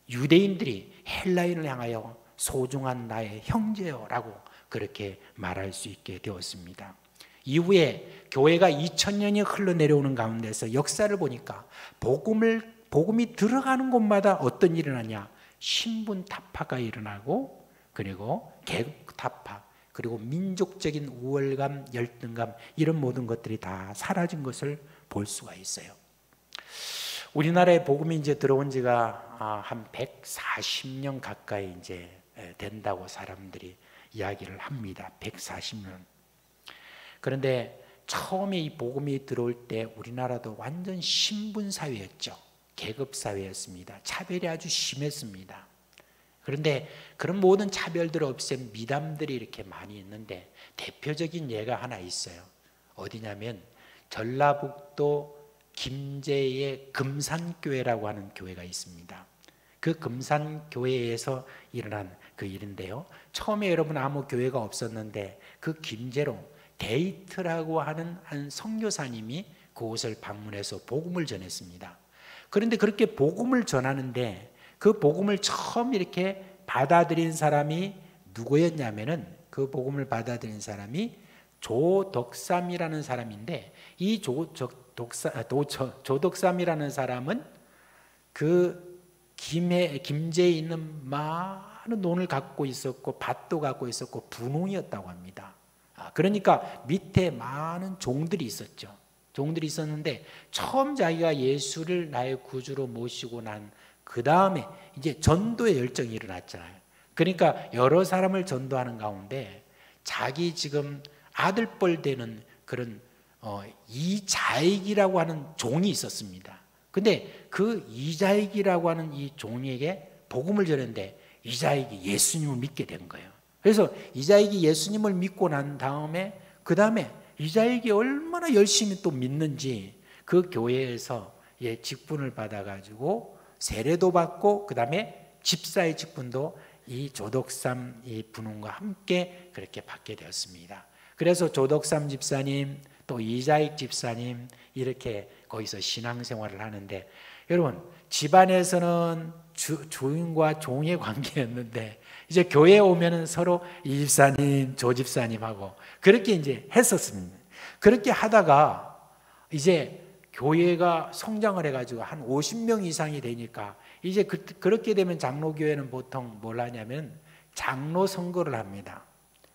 유대인들이 헬라인을 향하여 소중한 나의 형제여라고 그렇게 말할 수 있게 되었습니다. 이후에 교회가 2000년이 흘러내려오는 가운데서 역사를 보니까 복음이 들어가는 곳마다 어떤 일이 일어나냐? 신분 타파가 일어나고, 그리고 계급 타파, 그리고 민족적인 우월감, 열등감, 이런 모든 것들이 다 사라진 것을 볼 수가 있어요. 우리나라에 복음이 이제 들어온 지가 한 140년 가까이 이제 된다고 사람들이 이야기를 합니다. 140년. 그런데 처음에 이 복음이 들어올 때 우리나라도 완전 신분 사회였죠. 계급 사회였습니다. 차별이 아주 심했습니다. 그런데 그런 모든 차별들을 없앤 미담들이 이렇게 많이 있는데 대표적인 예가 하나 있어요. 어디냐면 전라북도 김제의 금산교회라고 하는 교회가 있습니다. 그 금산교회에서 일어난 그 일인데요. 처음에 여러분 아무 교회가 없었는데 그 김제로 데이트라고 하는 한 선교사님이 그곳을 방문해서 복음을 전했습니다. 그런데 그렇게 복음을 전하는데 그 복음을 처음 이렇게 받아들인 사람이 누구였냐면은, 그 복음을 받아들인 사람이 조덕삼이라는 사람인데, 이 조덕삼이라는 사람은 그 김제에 있는 많은 논을 갖고 있었고 밭도 갖고 있었고 분홍이었다고 합니다. 그러니까 밑에 많은 종들이 있었죠. 종들이 있었는데 처음 자기가 예수를 나의 구주로 모시고 난 그 다음에 이제 전도의 열정이 일어났잖아요. 그러니까 여러 사람을 전도하는 가운데 자기 지금 아들뻘 되는 그런 이자익이라고 하는 종이 있었습니다. 근데 그 이자익이라고 하는 이 종에게 복음을 전했는데 이자익이 예수님을 믿게 된 거예요. 그래서 이자익이 예수님을 믿고 난 다음에 그 다음에 이자익이 얼마나 열심히 또 믿는지 그 교회에서 직분을 받아가지고 세례도 받고 그 다음에 집사의 직분도 이 조덕삼 이 분홍과 함께 그렇게 받게 되었습니다. 그래서 조덕삼 집사님 또 이자익 집사님 이렇게 거기서 신앙생활을 하는데 여러분 집안에서는 주인과 종의 관계였는데 이제 교회에 오면은 서로 이 집사님 조 집사님하고 그렇게 이제 했었습니다. 그렇게 하다가 이제 교회가 성장을 해가지고 한 50명 이상이 되니까 이제 그렇게 되면 장로교회는 보통 뭘 하냐면 장로 선거를 합니다.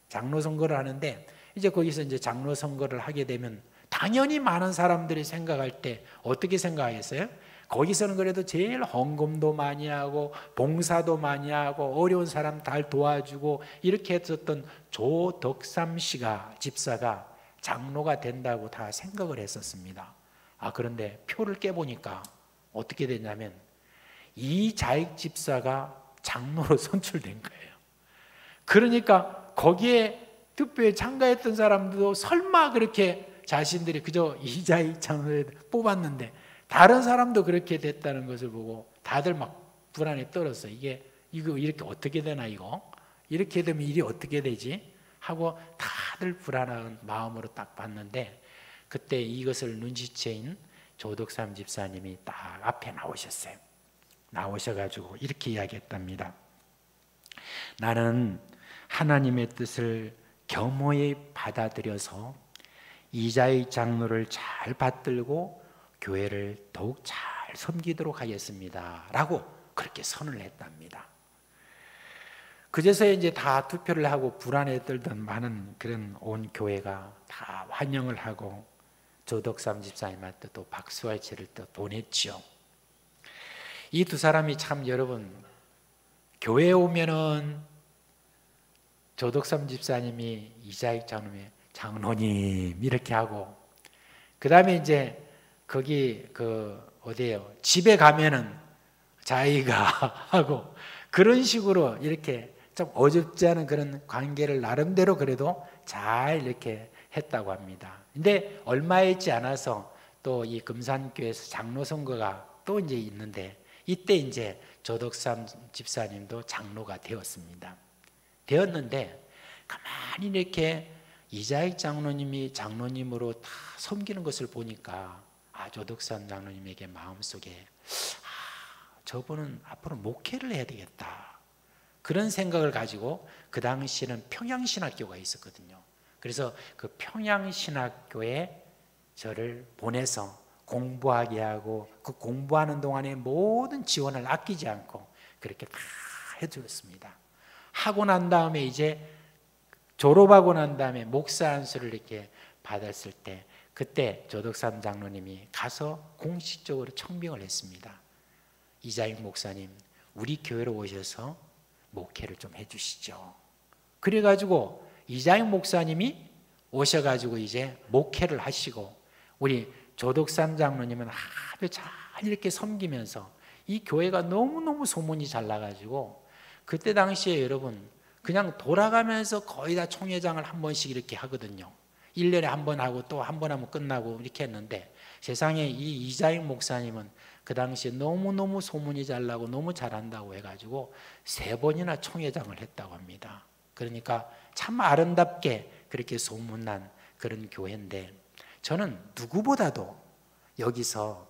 장로 선거를 하는데 이제 거기서 이제 장로 선거를 하게 되면 당연히 많은 사람들이 생각할 때 어떻게 생각하겠어요? 거기서는 그래도 제일 헌금도 많이 하고 봉사도 많이 하고 어려운 사람 다 도와주고 이렇게 했었던 조덕삼 씨가 집사가 장로가 된다고 다 생각을 했었습니다. 그런데 표를 깨보니까 어떻게 됐냐면 이자익 집사가 장로로 선출된 거예요. 그러니까 거기에 투표에 참가했던 사람들도 설마 그렇게 자신들이 그저 이자익 장로를 뽑았는데 다른 사람도 그렇게 됐다는 것을 보고 다들 막 불안에 떨었어요. 이거 이렇게 어떻게 되나 이렇게 되면 일이 어떻게 되지? 하고 다들 불안한 마음으로 딱 봤는데 그때 이것을 눈치챈 조덕삼 집사님이 딱 앞에 나오셨어요. 나오셔가지고 이렇게 이야기했답니다. 나는 하나님의 뜻을 겸허히 받아들여서 이자익 장로를 잘 받들고 교회를 더욱 잘 섬기도록 하겠습니다 라고 그렇게 선을 했답니다. 그제서야 이제 다 투표를 하고 불안에 떨던 많은 그런 온 교회가 다 환영을 하고 조덕삼 집사님한테 또 박수와 제를 또 보냈죠. 이 두 사람이 참 여러분 교회에 오면은 조덕삼 집사님이 이자익 장로님 이렇게 하고 그 다음에 이제 거기 어디에요? 집에 가면은 자기가 하고 그런 식으로 이렇게 좀 어줍지 않은 그런 관계를 나름대로 그래도 잘 이렇게 했다고 합니다. 근데 얼마 있지 않아서 또 이 금산교회에서 장로 선거가 또 이제 있는데 이때 이제 조덕삼 집사님도 장로가 되었습니다. 되었는데 가만히 이렇게 이자익 장로님이 장로님으로 다 섬기는 것을 보니까 조덕삼 장로님에게 마음속에 저분은 앞으로 목회를 해야 되겠다 그런 생각을 가지고 그 당시에는 평양신학교가 있었거든요. 그래서 그 평양신학교에 저를 보내서 공부하게 하고 그 공부하는 동안에 모든 지원을 아끼지 않고 그렇게 다 해주었습니다. 하고 난 다음에 이제 졸업하고 난 다음에 목사 안수를 이렇게 받았을 때 그때 조덕삼 장로님이 가서 공식적으로 청빙을 했습니다. 이자익 목사님 우리 교회로 오셔서 목회를 좀 해주시죠. 그래가지고 이자익 목사님이 오셔가지고 이제 목회를 하시고 우리 조덕삼 장로님은 아주 잘 이렇게 섬기면서 이 교회가 너무너무 소문이 잘 나가지고 그때 당시에 여러분 그냥 돌아가면서 거의 다 총회장을 한 번씩 이렇게 하거든요. 1년에 한 번 하고 또 한 번 하면 끝나고 이렇게 했는데 세상에 이 이자익 목사님은 그 당시에 너무너무 소문이 잘 나고 너무 잘한다고 해가지고 3번이나 총회장을 했다고 합니다. 그러니까 참 아름답게 그렇게 소문난 그런 교회인데 저는 누구보다도 여기서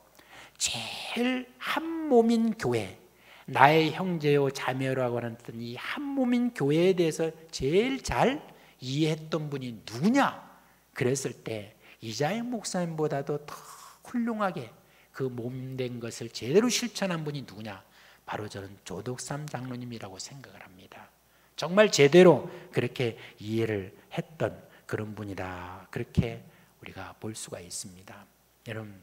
제일 한몸인 교회 나의 형제요 자매라고 하는 이 한몸인 교회에 대해서 제일 잘 이해했던 분이 누구냐 그랬을 때 이자익 목사님보다도 더 훌륭하게 그 몸된 것을 제대로 실천한 분이 누구냐 바로 저는 조덕삼 장로님이라고 생각을 합니다. 정말 제대로 그렇게 이해를 했던 그런 분이다, 그렇게 우리가 볼 수가 있습니다. 여러분,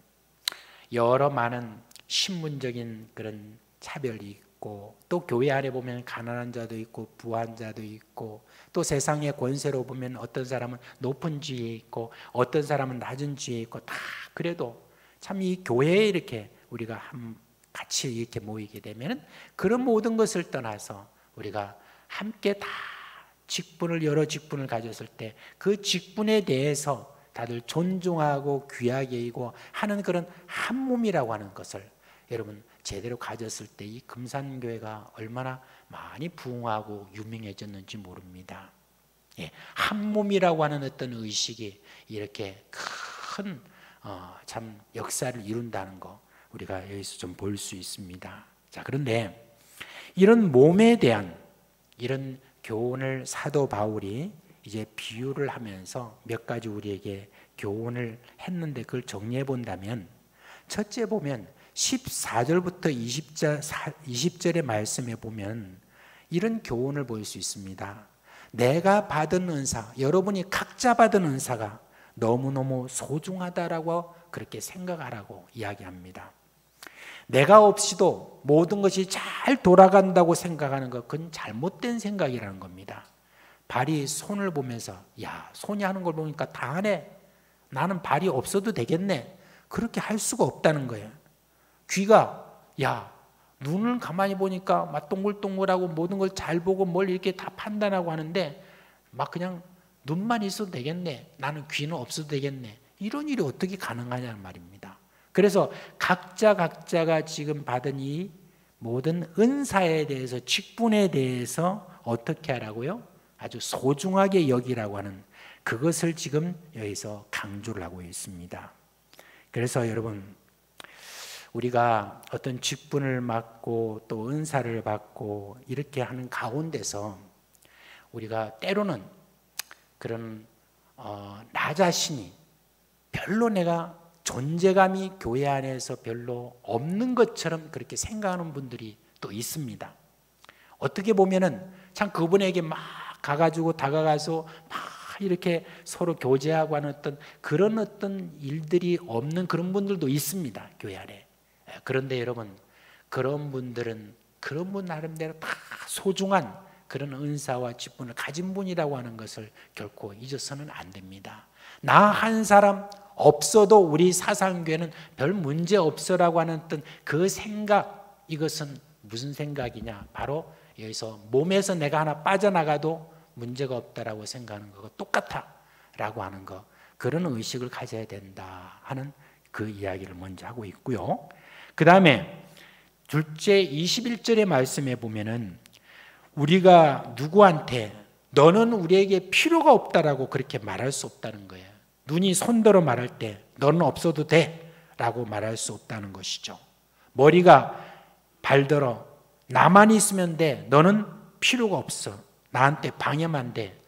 여러 많은 신문적인 그런 차별이 있고, 또 교회 안에 보면 가난한 자도 있고 부한 자도 있고, 또 세상의 권세로 보면 어떤 사람은 높은 지위에 있고 어떤 사람은 낮은 지위에 있고, 다 그래도 참 이 교회에 이렇게 우리가 같이 이렇게 모이게 되면 그런 모든 것을 떠나서 우리가 함께 다 여러 직분을 가졌을 때 그 직분에 대해서 다들 존중하고 귀하게 여기고 하는 그런 한 몸이라고 하는 것을 여러분 제대로 가졌을 때 이 금산교회가 얼마나 많이 부흥하고 유명해졌는지 모릅니다. 예, 한 몸이라고 하는 어떤 의식이 이렇게 큰 참 역사를 이룬다는 거 우리가 여기서 좀 볼 수 있습니다. 자, 그런데 이런 몸에 대한 이런 교훈을 사도 바울이 이제 비유를 하면서 몇 가지 우리에게 교훈을 했는데, 그걸 정리해 본다면 첫째 보면 14절부터 20절의 말씀에 보면 이런 교훈을 볼 수 있습니다. 내가 받은 은사, 여러분이 각자 받은 은사가 너무너무 소중하다라고 그렇게 생각하라고 이야기합니다. 내가 없이도 모든 것이 잘 돌아간다고 생각하는 것, 그건 잘못된 생각이라는 겁니다. 발이 손을 보면서 야, 손이 하는 걸 보니까 다 하네, 나는 발이 없어도 되겠네, 그렇게 할 수가 없다는 거예요. 귀가 야, 눈을 가만히 보니까 막 동글동글하고 모든 걸 잘 보고 뭘 이렇게 다 판단하고 하는데 막 그냥 눈만 있어도 되겠네, 나는 귀는 없어도 되겠네, 이런 일이 어떻게 가능하냐는 말입니다. 그래서 각자가 지금 받은 이 모든 은사에 대해서, 직분에 대해서 어떻게 하라고요? 아주 소중하게 여기라고 하는 그것을 지금 여기서 강조를 하고 있습니다. 그래서 여러분, 우리가 어떤 직분을 맡고 또 은사를 받고 이렇게 하는 가운데서 우리가 때로는 그런 나 자신이 별로 내가 존재감이 교회 안에서 별로 없는 것처럼 그렇게 생각하는 분들이 또 있습니다. 어떻게 보면은 참 그분에게 막 가가지고 다가가서 막 이렇게 서로 교제하고 하는 그런 어떤 일들이 없는 그런 분들도 있습니다, 교회 안에. 그런데 여러분, 그런 분들은 그런 분 나름대로 다 소중한 그런 은사와 직분을 가진 분이라고 하는 것을 결코 잊어서는 안 됩니다. 나 한 사람 없어도 우리 사상교회는 별 문제 없어라고 하는 어떤 그 생각, 이것은 무슨 생각이냐? 바로 여기서 몸에서 내가 하나 빠져나가도 문제가 없다라고 생각하는 거고 똑같아 라고 하는 거, 그런 의식을 가져야 된다 하는 그 이야기를 먼저 하고 있고요. 그 다음에 둘째 21절의 말씀에 보면은 우리가 누구한테 너는 우리에게 필요가 없다라고 그렇게 말할 수 없다는 거예요. 눈이 손들어 말할 때 너는 없어도 돼 라고 말할 수 없다는 것이죠. 머리가 발들어 나만 있으면 돼, 너는 필요가 없어, 나한테 방해만 돼,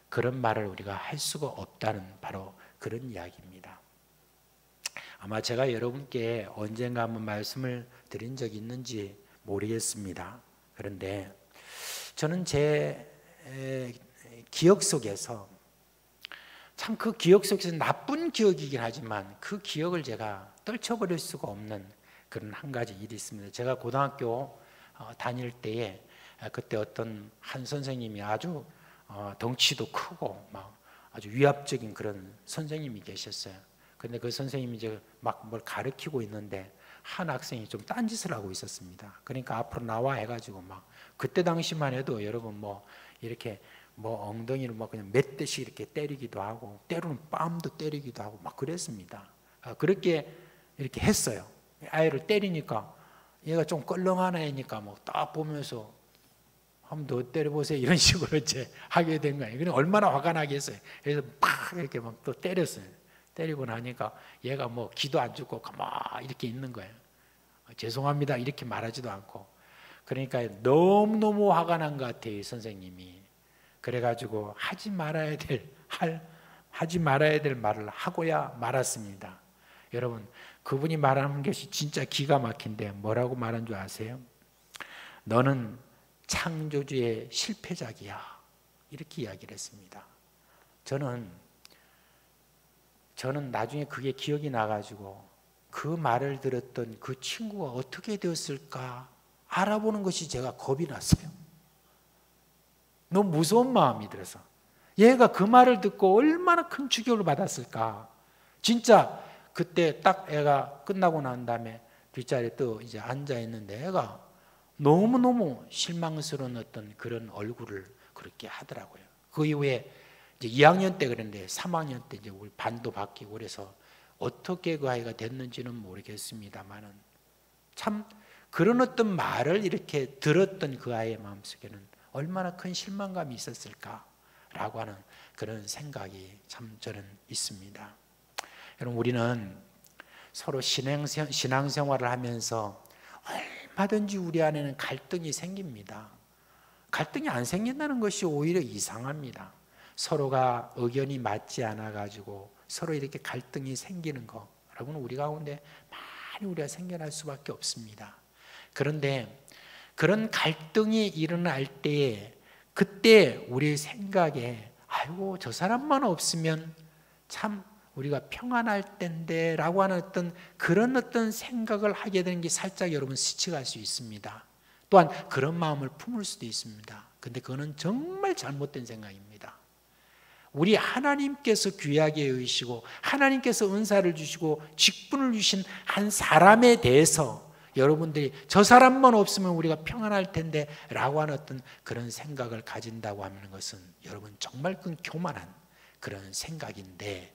그런 말을 우리가 할 수가 없다는 바로 그런 이야기입니다. 아마 제가 여러분께 언젠가 한번 말씀을 드린 적이 있는지 모르겠습니다. 그런데 저는 제 기억 속에서 참 그 기억 속에서 나쁜 기억이긴 하지만 그 기억을 제가 떨쳐버릴 수가 없는 그런 한 가지 일이 있습니다. 제가 고등학교 다닐 때에 그때 어떤 한 선생님이 아주 덩치도 크고 막 아주 위압적인 그런 선생님이 계셨어요. 근데 그 선생님이 이제 막 뭘 가르치고 있는데 한 학생이 좀 딴짓을 하고 있었습니다. 그러니까 앞으로 나와 해가지고 막 그때 당시만 해도 여러분 뭐 이렇게 뭐 엉덩이를 막 그냥 몇 대씩 이렇게 때리기도 하고 때로는 뺨도 때리기도 하고 막 그랬습니다. 그렇게 이렇게 했어요. 아이를 때리니까 얘가 좀 껄렁한 애니까 뭐 딱 보면서 한번 더 때려보세요 이런 식으로 이제 하게 된 거예요. 그냥 얼마나 화가 나겠어요. 그래서 팍 이렇게 막 또 때렸어요. 때리고 나니까 얘가 뭐 기도 안 죽고 가만히 이렇게 있는 거예요. 죄송합니다 이렇게 말하지도 않고. 그러니까 너무너무 화가 난 것 같아요, 이 선생님이. 그래가지고 하지 말아야 될 말을 하고야 말았습니다. 여러분, 그분이 말하는 것이 진짜 기가 막힌데 뭐라고 말한 줄 아세요? 너는 창조주의 실패작이야. 이렇게 이야기를 했습니다. 저는 나중에 그게 기억이 나가지고 그 말을 들었던 그 친구가 어떻게 되었을까 알아보는 것이 제가 겁이 났어요. 너무 무서운 마음이 들어서 얘가 그 말을 듣고 얼마나 큰 충격을 받았을까. 진짜 그때 딱 애가 끝나고 난 다음에 뒷자리에 또 이제 앉아 있는데 애가 너무너무 실망스러운 어떤 그런 얼굴을 그렇게 하더라고요. 그 이후에 이제 2학년 때 그랬는데 3학년 때 이제 우리 반도 바뀌고 그래서 어떻게 그 아이가 됐는지는 모르겠습니다만은 참 그런 어떤 말을 이렇게 들었던 그 아이의 마음속에는 얼마나 큰 실망감이 있었을까라고 하는 그런 생각이 참 저는 있습니다. 여러분, 우리는 서로 신앙생활을 하면서 얼마든지 우리 안에는 갈등이 생깁니다. 갈등이 안 생긴다는 것이 오히려 이상합니다. 서로가 의견이 맞지 않아 가지고 서로 이렇게 갈등이 생기는 거, 여러분, 우리 가운데 많이 우리가 생겨날 수밖에 없습니다. 그런데 그런 갈등이 일어날 때에 그때 우리 생각에 아이고 저 사람만 없으면 참 우리가 평안할 텐데 라고 하는 그런 어떤 생각을 하게 되는 게 살짝 여러분 스치갈 수 있습니다. 또한 그런 마음을 품을 수도 있습니다. 근데 그거는 정말 잘못된 생각입니다. 우리 하나님께서 귀하게 여기시고 하나님께서 은사를 주시고 직분을 주신 한 사람에 대해서 여러분들이 저 사람만 없으면 우리가 평안할 텐데 라고 하는 그런 생각을 가진다고 하는 것은 여러분 정말 그 교만한 그런 생각인데,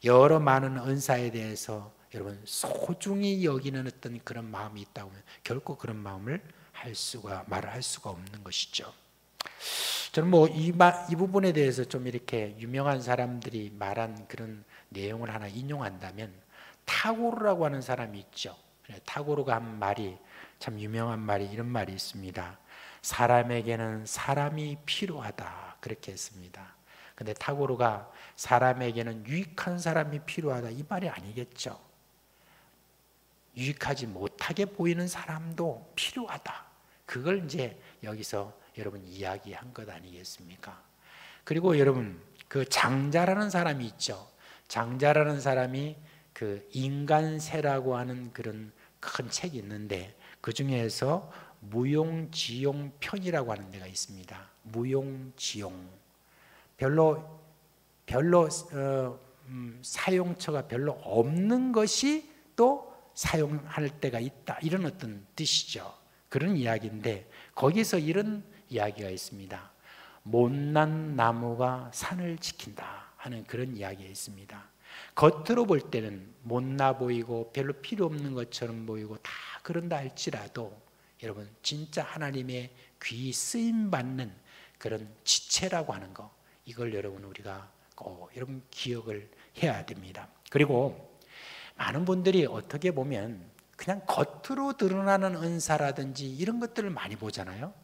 여러 많은 은사에 대해서 여러분 소중히 여기는 그런 마음이 있다고 하면 결코 그런 마음을 말을 할 수가 없는 것이죠. 저는 이 부분에 대해서 좀 이렇게 유명한 사람들이 말한 그런 내용을 하나 인용한다면 타고르라고 하는 사람이 있죠. 타고르가 한 말이 참 유명한 말이 이런 말이 있습니다. 사람에게는 사람이 필요하다, 그렇게 했습니다. 근데 타고르가 사람에게는 유익한 사람이 필요하다, 이 말이 아니겠죠. 유익하지 못하게 보이는 사람도 필요하다, 그걸 이제 여기서 여러분 이야기한 것 아니겠습니까? 그리고 여러분 그 장자라는 사람이 있죠. 장자라는 사람이 그 인간세라고 하는 그런 큰 책이 있는데 그 중에서 무용지용편이라고 하는 데가 있습니다. 무용지용, 별로 사용처가 별로 없는 것이 또 사용할 때가 있다, 이런 어떤 뜻이죠. 그런 이야기인데 거기서 이런 이야기가 있습니다. 못난 나무가 산을 지킨다 하는 그런 이야기가 있습니다. 겉으로 볼 때는 못나 보이고 별로 필요 없는 것처럼 보이고 다 그런다 할지라도 여러분 진짜 하나님의 귀 쓰임 받는 그런 지체라고 하는 거, 이걸 여러분 우리가 꼭 여러분 기억을 해야 됩니다. 그리고 많은 분들이 어떻게 보면 그냥 겉으로 드러나는 은사라든지 이런 것들을 많이 보잖아요.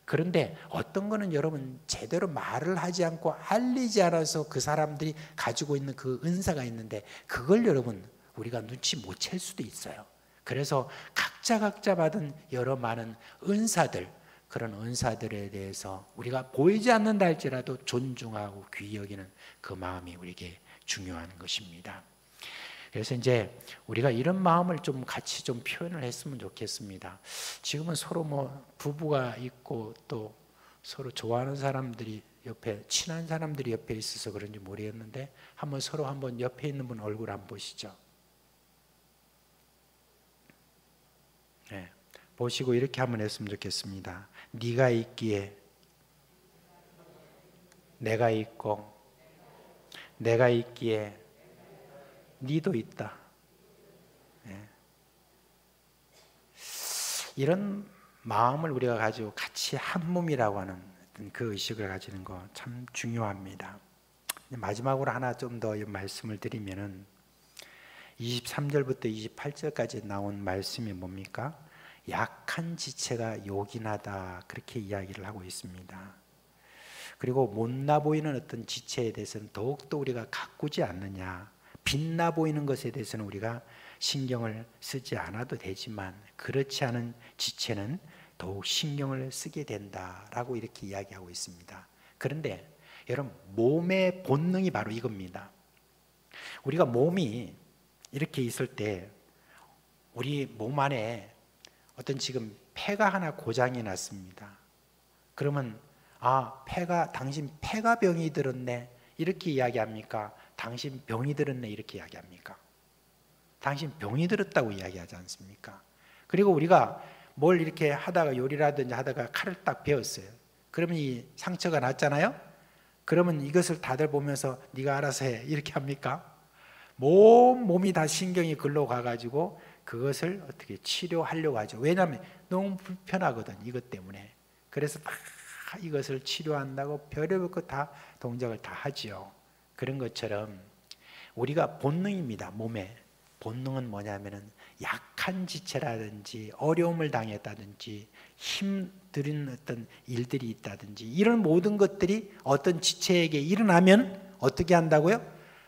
그런데 어떤 거는 여러분 제대로 말을 하지 않고 알리지 않아서 그 사람들이 가지고 있는 그 은사가 있는데 그걸 여러분 우리가 눈치 못 챌 수도 있어요. 그래서 각자 받은 여러 많은 은사들, 그런 은사들에 대해서 우리가 보이지 않는다 할지라도 존중하고 귀히 여기는 그 마음이 우리에게 중요한 것입니다. 그래서 이제 우리가 이런 마음을 좀 같이 좀 표현을 했으면 좋겠습니다. 지금은 서로 부부가 있고 또 서로 좋아하는 사람들이 옆에, 친한 사람들이 옆에 있어서 그런지 모르겠는데 서로 한번 옆에 있는 분 얼굴 한번 보시죠. 네, 보시고 이렇게 한번 했으면 좋겠습니다. 네가 있기에 내가 있고 내가 있기에 니도 있다. 네. 이런 마음을 우리가 가지고 같이 한 몸이라고 하는 그 의식을 가지는 거 참 중요합니다. 마지막으로 하나 좀 더 말씀을 드리면은 23절부터 28절까지 나온 말씀이 뭡니까? 약한 지체가 요긴하다, 그렇게 이야기를 하고 있습니다. 그리고 못나 보이는 어떤 지체에 대해서는 더욱더 우리가 가꾸지 않느냐, 빛나 보이는 것에 대해서는 우리가 신경을 쓰지 않아도 되지만 그렇지 않은 지체는 더욱 신경을 쓰게 된다라고 이렇게 이야기하고 있습니다. 그런데 여러분, 몸의 본능이 바로 이겁니다. 우리가 몸이 이렇게 있을 때 우리 몸 안에 어떤 지금 폐가 하나 고장이 났습니다. 그러면 당신 폐가 병이 들었네 이렇게 이야기합니까? 당신 병이 들었네 이렇게 이야기합니까? 당신 병이 들었다고 이야기하지 않습니까? 그리고 우리가 뭘 이렇게 하다가 요리라든지 하다가 칼을 딱 베었어요. 그러면 이 상처가 났잖아요. 그러면 이것을 다들 보면서 네가 알아서 해 이렇게 합니까? 몸이 다 신경이 글로 가가지고 그것을 어떻게 치료하려고 하죠. 왜냐하면 너무 불편하거든 이것 때문에. 그래서 막 이것을 치료한다고 별의별 것 다 동작을 다 하지요. 그런 것처럼 우리가 본능입니다. 몸에 본능은 뭐냐면은 약한 지체라든지 어려움을 당했다든지 힘든 어떤 일들이 있다든지 이런 모든 것들이 어떤 지체에게 일어나면 어떻게 한다고요?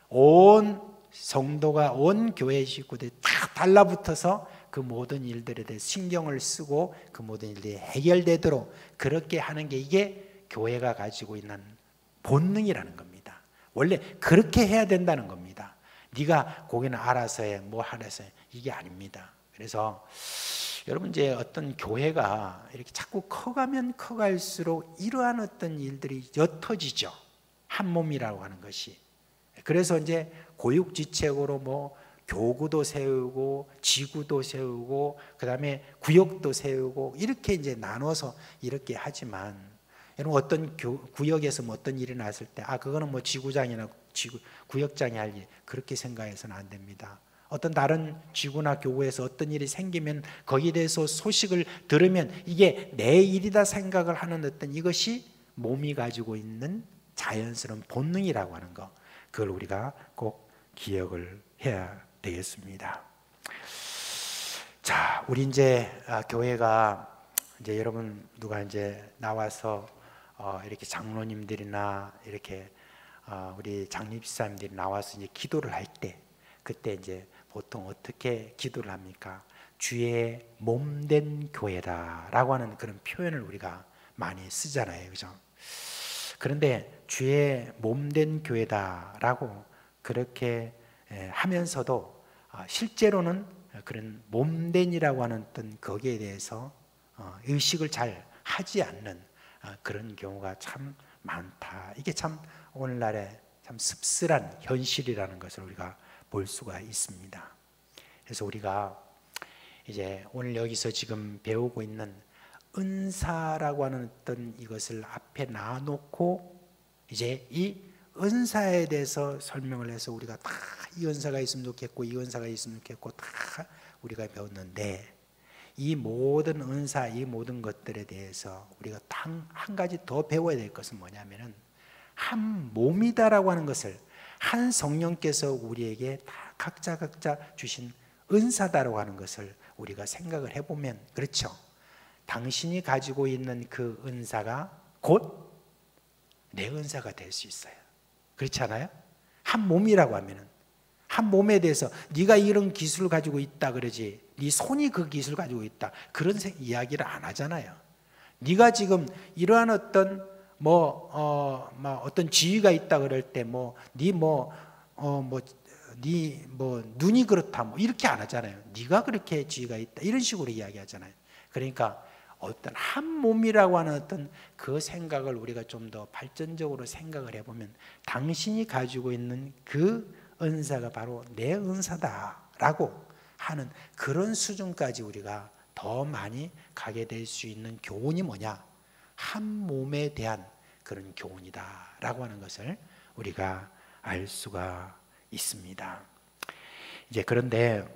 온 성도가 온 교회 식구들이 다 달라붙어서 그 모든 일들에 대해 신경을 쓰고 그 모든 일들이 해결되도록 그렇게 하는 게 이게 교회가 가지고 있는 본능이라는 겁니다. 원래 그렇게 해야 된다는 겁니다. 네가 거기는 알아서 해, 뭐 알아서 해, 이게 아닙니다. 그래서 여러분 이제 어떤 교회가 이렇게 자꾸 커가면 커갈수록 이러한 어떤 일들이 옅어지죠. 한 몸이라고 하는 것이. 그래서 이제 고육지책으로 뭐 교구도 세우고 지구도 세우고 그다음에 구역도 세우고 이렇게 이제 나눠서 이렇게 하지만 여러분 어떤 구역에서 뭐 어떤 일이 났을 때 그거는 뭐 지구장이나 구역장이 할 일 그렇게 생각해서는 안 됩니다. 어떤 다른 지구나 교구에서 어떤 일이 생기면 거기에 대해서 소식을 들으면 이게 내 일이다 생각을 하는 어떤 이것이 몸이 가지고 있는 자연스러운 본능이라고 하는 거, 그걸 우리가 꼭 기억을 해야 되겠습니다. 자, 우리 이제 교회가 이제 여러분 누가 이제 나와서 이렇게 장로님들이나 이렇게 우리 장립사님들이 나와서 이제 기도를 할 때 그때 이제 보통 어떻게 기도를 합니까? 주의 몸된 교회다라고 하는 그런 표현을 우리가 많이 쓰잖아요, 그죠? 그런데 주의 몸된 교회다라고 그렇게 하면서도 실제로는 그런 몸된이라고 하는 어떤 거기에 대해서 의식을 잘 하지 않는 그런 경우가 참 많다. 이게 참 오늘날의 참 씁쓸한 현실이라는 것을 우리가 볼 수가 있습니다. 그래서 우리가 이제 오늘 여기서 지금 배우고 있는 은사라고 하는 어떤 이것을 앞에 놔놓고 이제 이 은사에 대해서 설명을 해서 우리가 다 이 은사가 있으면 좋겠고 이 은사가 있으면 좋겠고 다 우리가 배웠는데 이 모든 은사, 이 모든 것들에 대해서 우리가 한 가지 더 배워야 될 것은 뭐냐면은 한 몸이다라고 하는 것을 한 성령께서 우리에게 다 각자 주신 은사다라고 하는 것을 우리가 생각을 해보면 그렇죠. 당신이 가지고 있는 그 은사가 곧 내 은사가 될 수 있어요. 그렇지 않아요? 한 몸이라고 하면은 한 몸에 대해서 네가 이런 기술을 가지고 있다 그러지 네 손이 그 기술을 가지고 있다 그런 이야기를 안 하잖아요. 네가 지금 이러한 어떤 어떤 지위가 있다 그럴 때 네 눈이 그렇다 이렇게 안 하잖아요. 네가 그렇게 지위가 있다 이런 식으로 이야기하잖아요. 그러니까 어떤 한 몸이라고 하는 어떤 그 생각을 우리가 좀 더 발전적으로 생각을 해보면 당신이 가지고 있는 그 은사가 바로 내 은사다라고 하는 그런 수준까지 우리가 더 많이 가게 될 수 있는 교훈이 뭐냐? 한 몸에 대한 그런 교훈이다라고 하는 것을 우리가 알 수가 있습니다. 이제 그런데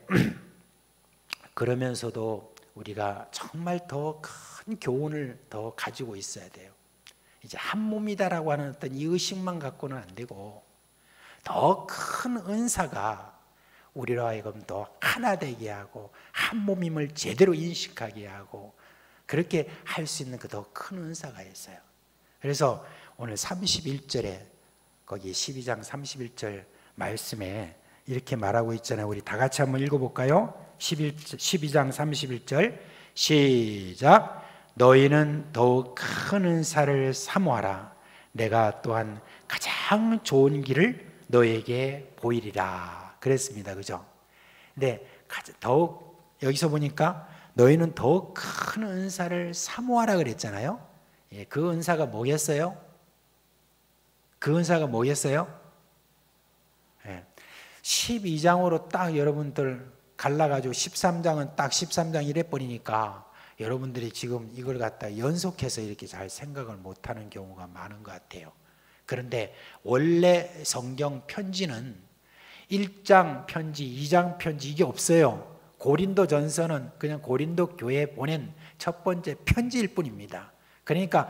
그러면서도 우리가 정말 더 큰 교훈을 더 가지고 있어야 돼요. 이제 한 몸이다라고 하는 어떤 이 의식만 갖고는 안 되고 더 큰 은사가 우리로 하여금 더 하나 되게 하고 한 몸임을 제대로 인식하게 하고 그렇게 할 수 있는 그 더 큰 은사가 있어요. 그래서 오늘 31절에 거기 12장 31절 말씀에 이렇게 말하고 있잖아요. 우리 다 같이 한번 읽어볼까요? 12장 31절 시작. 너희는 더욱 큰 은사를 사모하라. 내가 또한 가장 좋은 길을 너에게 보이리라 그랬습니다. 그죠? 근데 더욱 여기서 보니까 너희는 더욱 큰 은사를 사모하라 그랬잖아요. 예, 그 은사가 뭐겠어요? 그 은사가 뭐겠어요? 예, 12장으로 딱 여러분들 갈라가지고 13장은 딱 13장 이래 버리니까 여러분들이 지금 이걸 갖다 연속해서 이렇게 잘 생각을 못하는 경우가 많은 것 같아요. 그런데 원래 성경 편지는 1장 편지, 2장 편지 이게 없어요. 고린도 전서는 그냥 고린도 교회에 보낸 첫 번째 편지일 뿐입니다. 그러니까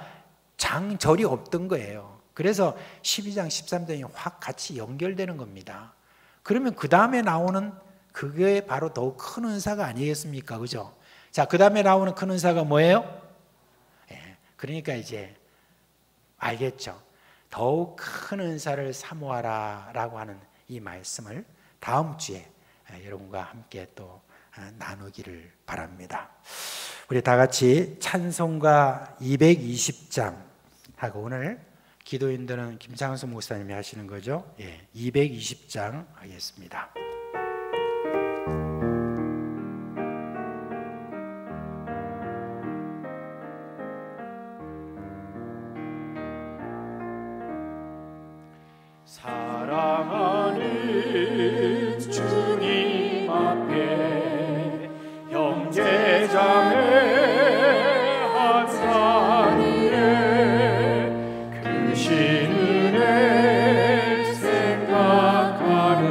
장절이 없던 거예요. 그래서 12장, 13장이 확 같이 연결되는 겁니다. 그러면 그 다음에 나오는 그게 바로 더욱 큰 은사가 아니겠습니까? 그죠? 자, 그 다음에 나오는 큰 은사가 뭐예요? 예, 그러니까 이제 알겠죠? 더욱 큰 은사를 사모하라 라고 하는 이 말씀을 다음 주에 여러분과 함께 또 나누기를 바랍니다. 우리 다 같이 찬송가 220장 하고 오늘 기도인들은 김창수 목사님이 하시는 거죠. 예, 220장 하겠습니다. 사랑하는 주님 앞에 형제자매 한산 위에 그 신은혜 생각하며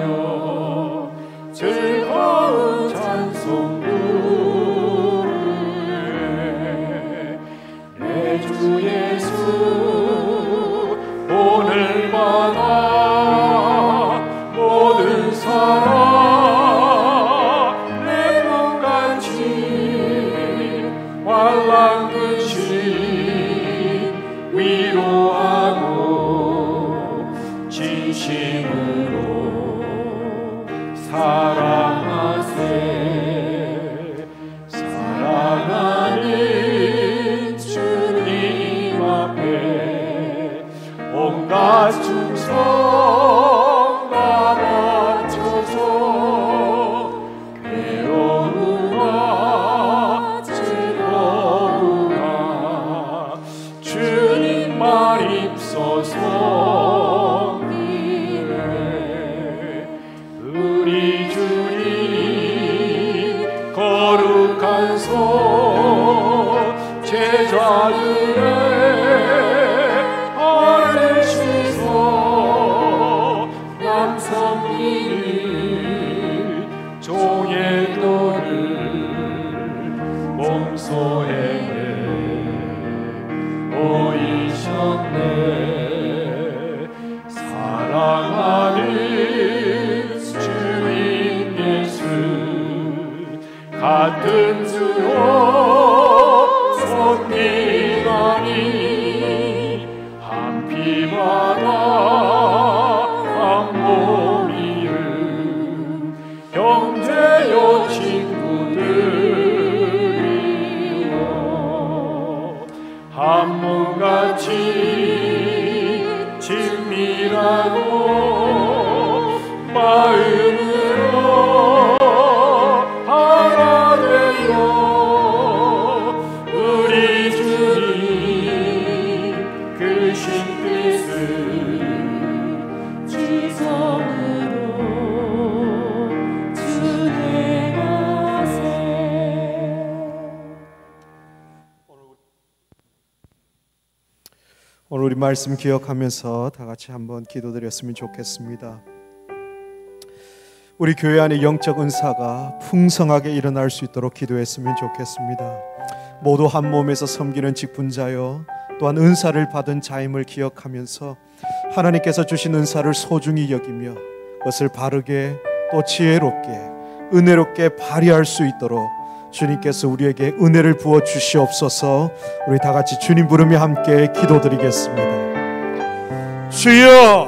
즐거운 찬송 부르네. 내 주 예수 오늘마다 모든 사랑 내 몸같이 환난 근심 위로하고 진심으로 사랑하세. 사랑하는 주님 앞에 온갖 충성 다 바쳐서 괴로우나 즐거우나 주님 말 입소서. 우리 주님 거룩한 손 제자들의 종의 도를 몸소에 보이셨네. 사랑하는 주님 예수 같은 주로 손님하니 한 피바다 한 몸이을 형제여 친구들이여 한 몸같이 친밀하고 마음으로 하나 되어 우리 주님 그 신뜻을 지성으로 오늘 우리 말씀 기억하면서 다 같이 한번 기도드렸으면 좋겠습니다. 우리 교회 안에 영적 은사가 풍성하게 일어날 수 있도록 기도했으면 좋겠습니다. 모두 한 몸에서 섬기는 직분자요 또한 은사를 받은 자임을 기억하면서 하나님께서 주신 은사를 소중히 여기며 그것을 바르게 또 지혜롭게 은혜롭게 발휘할 수 있도록 주님께서 우리에게 은혜를 부어 주시옵소서. 우리 다 같이 주님 부르며 함께 기도드리겠습니다. 주여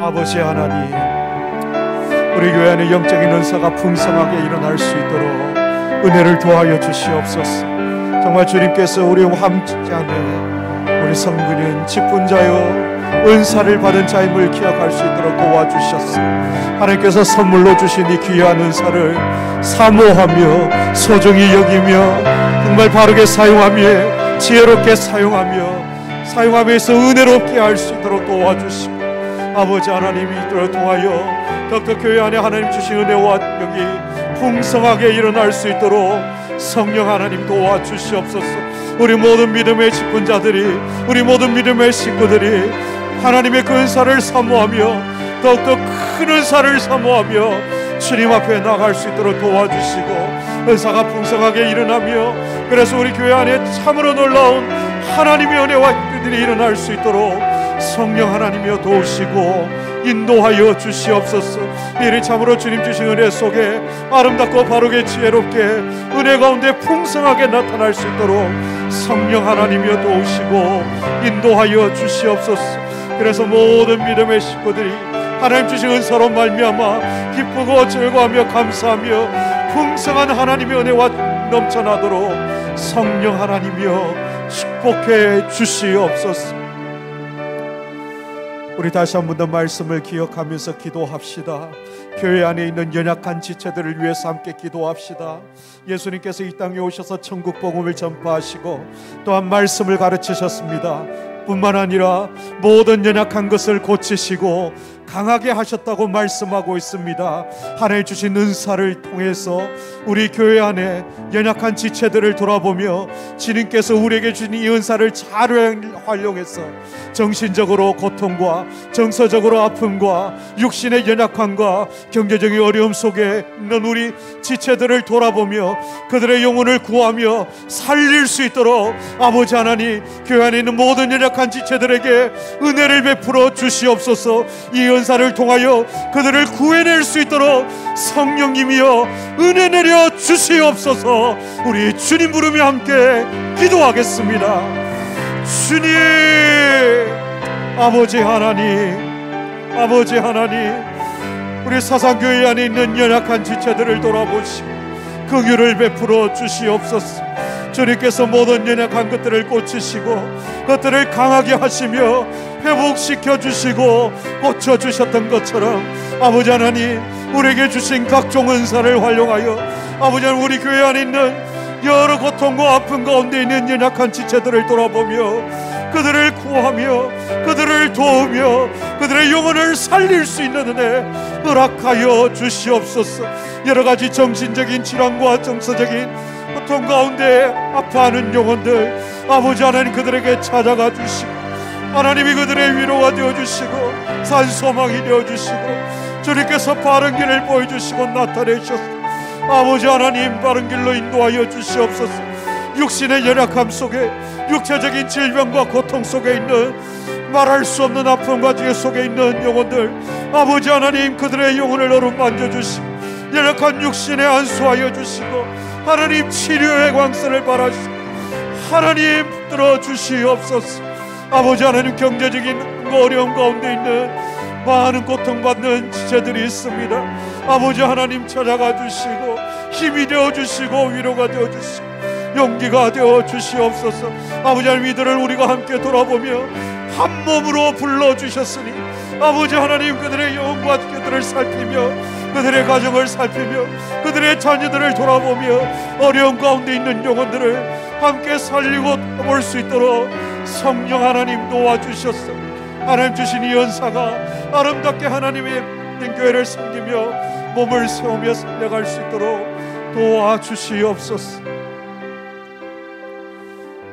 아버지 하나님, 우리 교회 안에 영적인 은사가 풍성하게 일어날 수 있도록 은혜를 도하여 주시옵소서. 정말 주님께서 우리와 함께하는 우리 성도는 직분자요 은사를 받은 자임을 기억할 수 있도록 도와주셨어. 하나님께서 선물로 주신 이 귀한 은사를 사모하며 소중히 여기며 정말 바르게 사용하며 지혜롭게 사용하면서 은혜롭게 할 수 있도록 도와주시고, 아버지 하나님이 이들을 통하여 더욱더 교회 안에 하나님 주신 은혜와 능력이 풍성하게 일어날 수 있도록 성령 하나님 도와주시옵소서. 우리 모든 믿음의 직분자들이, 우리 모든 믿음의 식구들이 하나님의 그 은사를 사모하며 더욱더 큰 은사를 사모하며 주님 앞에 나갈 수 있도록 도와주시고, 은사가 풍성하게 일어나며 그래서 우리 교회 안에 참으로 놀라운 하나님의 은혜와 일들이 일어날 수 있도록 성령 하나님이여 도우시고 인도하여 주시옵소서. 이를 참으로 주님 주신 은혜 속에 아름답고 바르게 지혜롭게 은혜 가운데 풍성하게 나타날 수 있도록 성령 하나님이여 도우시고 인도하여 주시옵소서. 그래서 모든 믿음의 식구들이 하나님 주신 은사로 말미암아 기쁘고 즐거워하며 감사하며 풍성한 하나님의 은혜와 넘쳐나도록 성령 하나님이여 축복해 주시옵소서. 우리 다시 한 번 더 말씀을 기억하면서 기도합시다. 교회 안에 있는 연약한 지체들을 위해서 함께 기도합시다. 예수님께서 이 땅에 오셔서 천국 복음을 전파하시고 또한 말씀을 가르치셨습니다. 뿐만 아니라 모든 연약한 것을 고치시고 강하게 하셨다고 말씀하고 있습니다. 하나님 주신 은사를 통해서 우리 교회 안에 연약한 지체들을 돌아보며 주님께서 우리에게 주신 이 은사를 잘 활용해서 정신적으로 고통과 정서적으로 아픔과 육신의 연약함과 경제적인 어려움 속에 있는 우리 지체들을 돌아보며 그들의 영혼을 구하며 살릴 수 있도록 아버지 하나님 교회 안에 있는 모든 연약한 지체들에게 은혜를 베풀어 주시옵소서. 이 은사를 통하여 그들을 구해낼 수 있도록 성령님이여 은혜 내려 주시옵소서. 우리 주님 부르며 함께 기도하겠습니다. 주님, 아버지 하나님, 아버지 하나님, 우리 사상교회 안에 있는 연약한 지체들을 돌아보시고 긍휼을 베풀어 주시옵소서. 주님께서 모든 연약한 것들을 고치시고 그것들을 강하게 하시며 회복시켜 주시고 고쳐주셨던 것처럼 아버지 하나님 우리에게 주신 각종 은사를 활용하여 아버지 하나님 우리 교회 안에 있는 여러 고통과 아픔 가운데 있는 연약한 지체들을 돌아보며 그들을 구하며 그들을 도우며 그들의 영혼을 살릴 수 있는 은혜 허락하여 주시옵소서. 여러가지 정신적인 질환과 정서적인 고통 가운데 아파하는 영혼들 아버지 하나님 그들에게 찾아가 주시고 하나님이 그들의 위로가 되어주시고 산소망이 되어주시고 주님께서 바른 길을 보여주시고 나타내셨소. 아버지 하나님 바른 길로 인도하여 주시옵소서. 육신의 연약함 속에 육체적인 질병과 고통 속에 있는 말할 수 없는 아픔과 죄 속에 있는 영혼들 아버지 하나님 그들의 영혼을 어루만져 주시고 연약한 육신에 안수하여 주시고 하나님 치료의 광선을 바라시고 하나님 붙들어 주시옵소서. 아버지 하나님 경제적인 어려움 가운데 있는 많은 고통받는 지체들이 있습니다. 아버지 하나님 찾아가 주시고 힘이 되어 주시고 위로가 되어 주시고 용기가 되어 주시옵소서. 아버지 하나님 이들을 우리가 함께 돌아보며 한 몸으로 불러주셨으니 아버지 하나님 그들의 영혼과 그들을 살피며 그들의 가정을 살피며 그들의 자녀들을 돌아보며 어려움 가운데 있는 영혼들을 함께 살리고 볼 수 있도록 성령 하나님 도와주셨어. 하나님 주신 이 은사가 아름답게 하나님의 교회를 섬기며 몸을 세우며 살려갈 수 있도록 도와주시옵소서.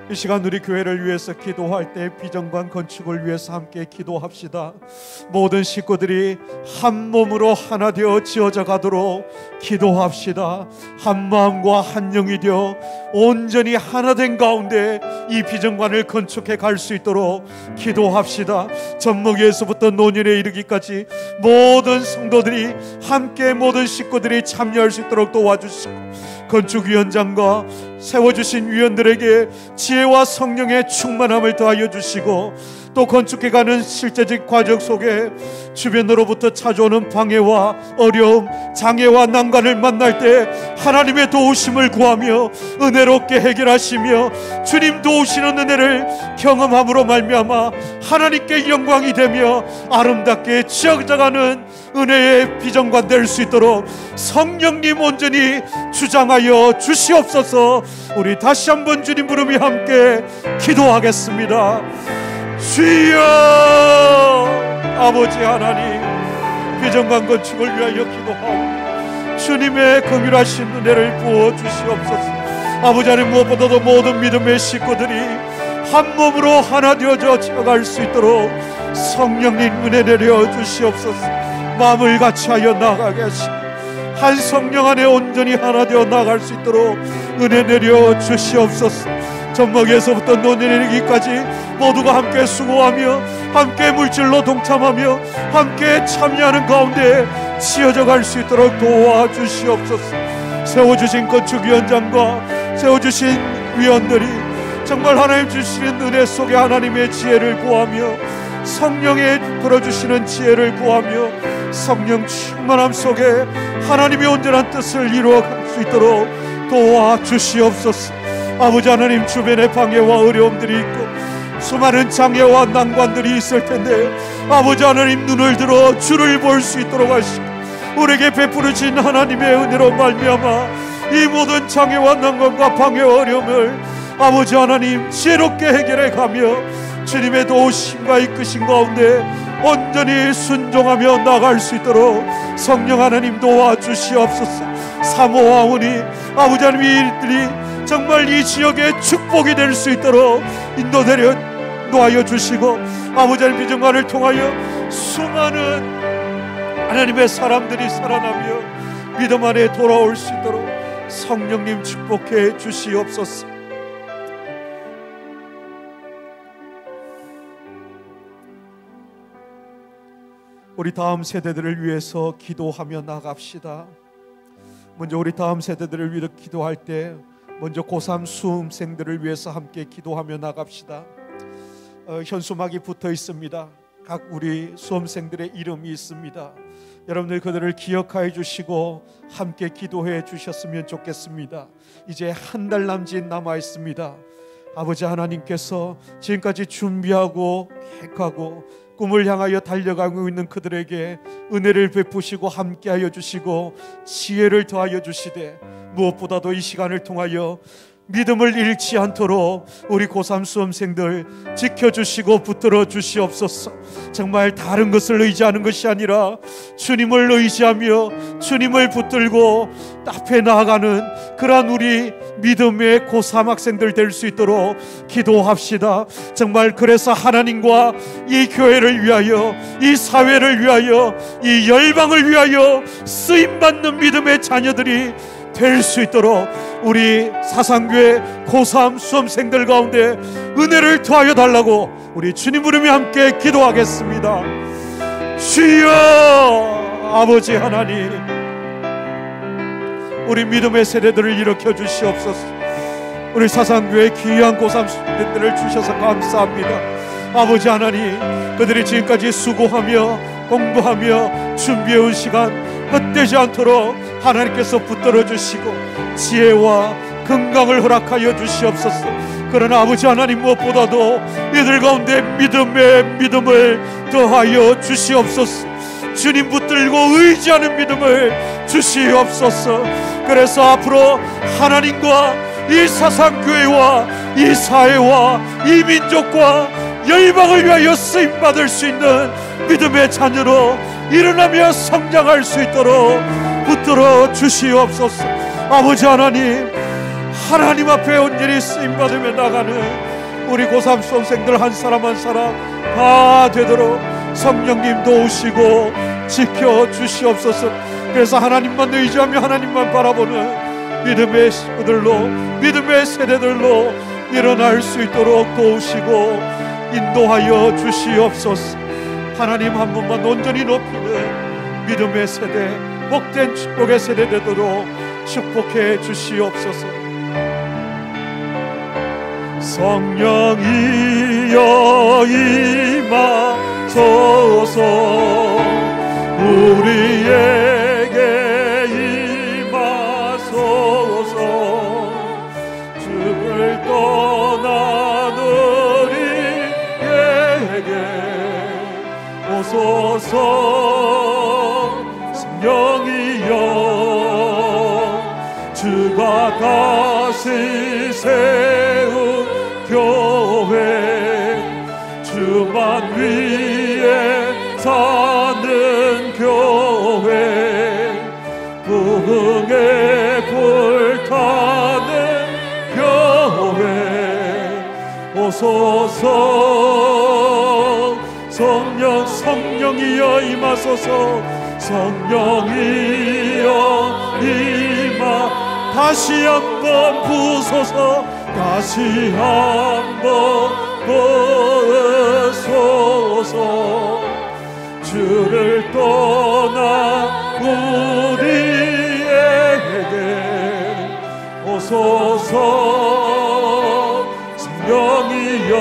이 시간 우리 교회를 위해서 기도할 때 비전관 건축을 위해서 함께 기도합시다. 모든 식구들이 한 몸으로 하나 되어 지어져 가도록 기도합시다. 한 마음과 한 영이 되어 온전히 하나 된 가운데 이 비전관을 건축해 갈 수 있도록 기도합시다. 젖먹이에서부터 노년에 이르기까지 모든 성도들이 함께 모든 식구들이 참여할 수 있도록 도와주시고 건축위원장과 세워주신 위원들에게 지혜와 성령의 충만함을 더하여 주시고, 또 건축해가는 실제적 과정 속에 주변으로부터 찾아오는 방해와 어려움, 장애와 난관을 만날 때 하나님의 도우심을 구하며 은혜롭게 해결하시며, 주님 도우시는 은혜를 경험함으로 말미암아 하나님께 영광이 되며 아름답게 지어져가는 은혜의 비전관 될 수 있도록 성령님 온전히 주장하여 주시옵소서. 우리 다시 한번 주님 부름이 함께 기도하겠습니다. 주여, 아버지 하나님, 비전관 건축을 위하여 기도하오. 주님의 긍휼하신 은혜를 부어 주시옵소서. 아버지 하나님, 무엇보다도 모든 믿음의 식구들이 한 몸으로 하나 되어져 지어갈 수 있도록 성령님 은혜 내려 주시옵소서. 마음을 같이하여 나아가게 하시고 한 성령 안에 온전히 하나 되어 나아갈 수 있도록 은혜 내려 주시옵소서. 젖먹이에서부터 노년이기까지 모두가 함께 수고하며 함께 물질로 동참하며 함께 참여하는 가운데 지어져 갈 수 있도록 도와주시옵소서. 세워주신 건축위원장과 세워주신 위원들이 정말 하나님 주시는 은혜 속에 하나님의 지혜를 구하며 성령의 불어주시는 지혜를 구하며 성령 충만함 속에 하나님의 온전한 뜻을 이루어갈 수 있도록 도와주시옵소서. 아버지 하나님, 주변에 방해와 어려움들이 있고 수많은 장애와 난관들이 있을 텐데 아버지 하나님, 눈을 들어 주를 볼 수 있도록 하시고 우리에게 베푸르신 하나님의 은혜로 말미암아 이 모든 장애와 난관과 방해와 어려움을 아버지 하나님 지혜롭게 해결해 가며 주님의 도우심과 이끄신 가운데 온전히 순종하며 나갈 수 있도록 성령 하나님 도와주시옵소서. 사모하오니 아버지 하나님, 이들이 정말 이 지역의 축복이 될 수 있도록 인도되려 놓아여 주시고 아버지 하나님, 비전관을 통하여 수많은 하나님의 사람들이 살아나며 믿음 안에 돌아올 수 있도록 성령님 축복해 주시옵소서. 우리 다음 세대들을 위해서 기도하며 나갑시다. 먼저 우리 다음 세대들을 위해 기도할 때 먼저 고3 수험생들을 위해서 함께 기도하며 나갑시다. 현수막이 붙어 있습니다. 각 우리 수험생들의 이름이 있습니다. 여러분들 그들을 기억하여 주시고 함께 기도해 주셨으면 좋겠습니다. 이제 한 달 남짓 남아 있습니다. 아버지 하나님께서 지금까지 준비하고 계획하고 꿈을 향하여 달려가고 있는 그들에게 은혜를 베푸시고 함께하여 주시고 지혜를 더하여 주시되, 무엇보다도 이 시간을 통하여 믿음을 잃지 않도록 우리 고3 수험생들 지켜주시고 붙들어 주시옵소서. 정말 다른 것을 의지하는 것이 아니라 주님을 의지하며 주님을 붙들고 앞에 나아가는 그러한 우리 믿음의 고3 학생들 될 수 있도록 기도합시다. 정말 그래서 하나님과 이 교회를 위하여, 이 사회를 위하여, 이 열방을 위하여 쓰임받는 믿음의 자녀들이 될 수 있도록 우리 사상교회 고3 수험생들 가운데 은혜를 더하여 달라고 우리 주님 부르며 함께 기도하겠습니다. 주여, 아버지 하나님, 우리 믿음의 세대들을 일으켜 주시옵소서. 우리 사상교회 귀한 고3 수험생들을 주셔서 감사합니다. 아버지 하나님, 그들이 지금까지 수고하며 공부하며 준비해온 시간 헛되지 않도록 하나님께서 붙들어 주시고 지혜와 건강을 허락하여 주시옵소서. 그러나 아버지 하나님, 무엇보다도 이들 가운데 믿음을 더하여 주시옵소서. 주님 붙들고 의지하는 믿음을 주시옵소서. 그래서 앞으로 하나님과 이 사상교회와 이 사회와 이 민족과 열방을 위하여 쓰임받을 수 있는 믿음의 자녀로 일어나며 성장할 수 있도록 붙들어 주시옵소서. 아버지 하나님, 하나님 앞에 온전히 쓰임받으며 나가는 우리 고3 수험생들 한 사람 한 사람 다 되도록 성령님 도우시고 지켜주시옵소서. 그래서 하나님만 의지하며 하나님만 바라보는 믿음의 식구들로, 믿음의 세대들로 일어날 수 있도록 도우시고 인도하여 주시옵소서. 하나님 한 분만 온전히 높이는 믿음의 세대, 복된 축복의 세대 되도록 축복해 주시옵소서. 성령이여 임하소서 우리에게 임하소서 죽을 떠난 우리에게 오소서 성령이여 주가 다시 세운 교회 주만 위에 사는 교회 부흥에 불타는 교회 오소서 성령이여 임하소서 성령이여 임하 다시 한번 부으소서 다시 한번 부으소서 주를 떠나 우리에게 오소서 성령이여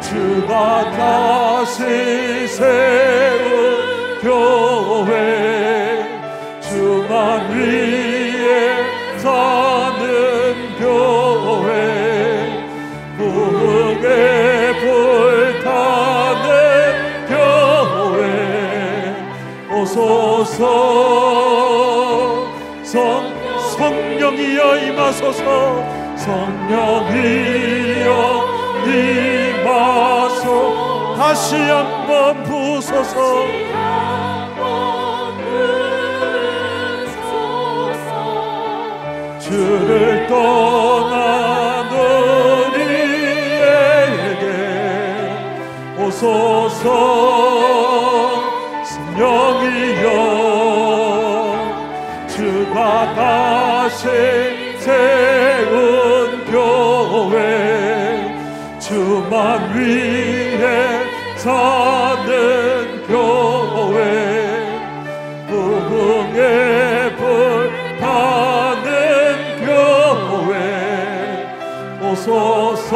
주가 다시 세운 교회 주만 위에 사는 교회 부흥에 불타는 교회 오소서 성령이여 임하소서 성령이여 임하소서 다시 한번 부으소서 주를 떠난 우리에게 오소서 성령이여 주가 다시 세운 교회 주만 위에 사는 교회 부흥에 불타는 교회 오소서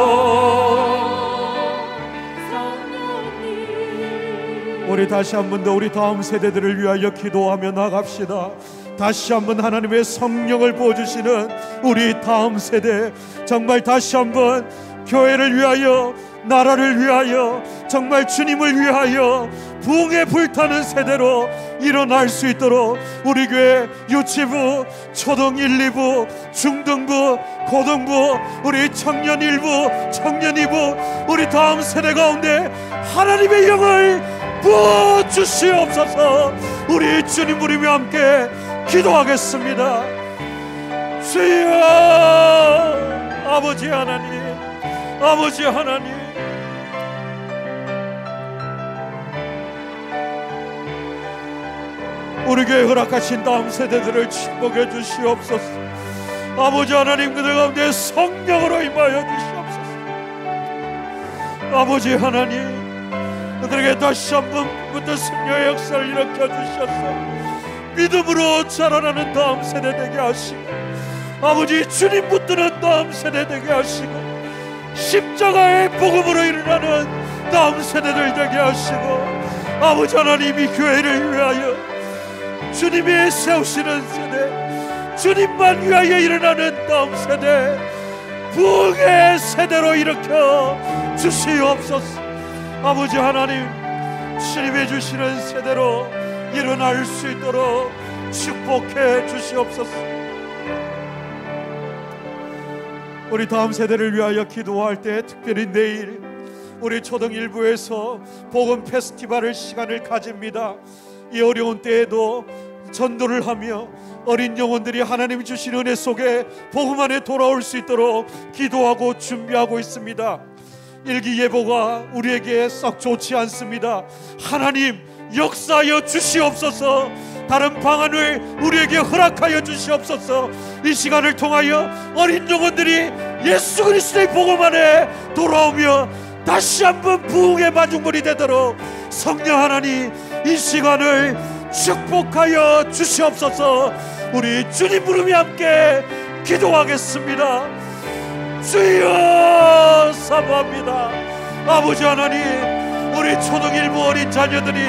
우리 다시 한 번 더 우리 다음 세대들을 위하여 기도하며 나갑시다. 다시 한번 하나님의 성령을 부어주시는 우리 다음 세대 정말 다시 한번 교회를 위하여 나라를 위하여 정말 주님을 위하여 부흥에 불타는 세대로 일어날 수 있도록 우리 교회 유치부, 초등 1, 2부, 중등부, 고등부, 우리 청년 1부, 청년 2부 우리 다음 세대 가운데 하나님의 영을 부어주시옵소서. 우리 주님 부르며 함께 기도하겠습니다. 주여 아버지 하나님, 아버지 하나님 우리 교회 허락하신 다음 세대들을 축복해 주시옵소서. 아버지 하나님 그들 가운데 성령으로 임하여 주시옵소서. 아버지 하나님 그들에게 다시 한번부터 승려의 역사를 일으켜 주셔서 믿음으로 자라나는 다음 세대 되게 하시고 아버지 주님 붙드는 다음 세대 되게 하시고 십자가의 복음으로 일어나는 다음 세대들 되게 하시고 아버지 하나님 이 교회를 위하여 주님이 세우시는 세대 주님만 위하여 일어나는 다음 세대 부흥의 세대로 일으켜 주시옵소서. 아버지 하나님 주님이 주시는 세대로 일어날 수 있도록 축복해 주시옵소서. 우리 다음 세대를 위하여 기도할 때 특별히 내일 우리 초등 1부에서 복음 페스티벌을 시간을 가집니다. 이 어려운 때에도 전도를 하며 어린 영혼들이 하나님 주신 은혜 속에 복음 안에 돌아올 수 있도록 기도하고 준비하고 있습니다. 일기예보가 우리에게 썩 좋지 않습니다. 하나님 역사하여 주시옵소서. 다른 방안을 우리에게 허락하여 주시옵소서. 이 시간을 통하여 어린 영혼들이 예수 그리스도의 복음 안에 돌아오며 다시 한번 부흥의 마중물이 되도록 성령 하나님 이 시간을 축복하여 주시옵소서. 우리 주님 부르며 함께 기도하겠습니다. 주여 사모합니다. 아버지 하나님, 우리 초등일부 어린 자녀들이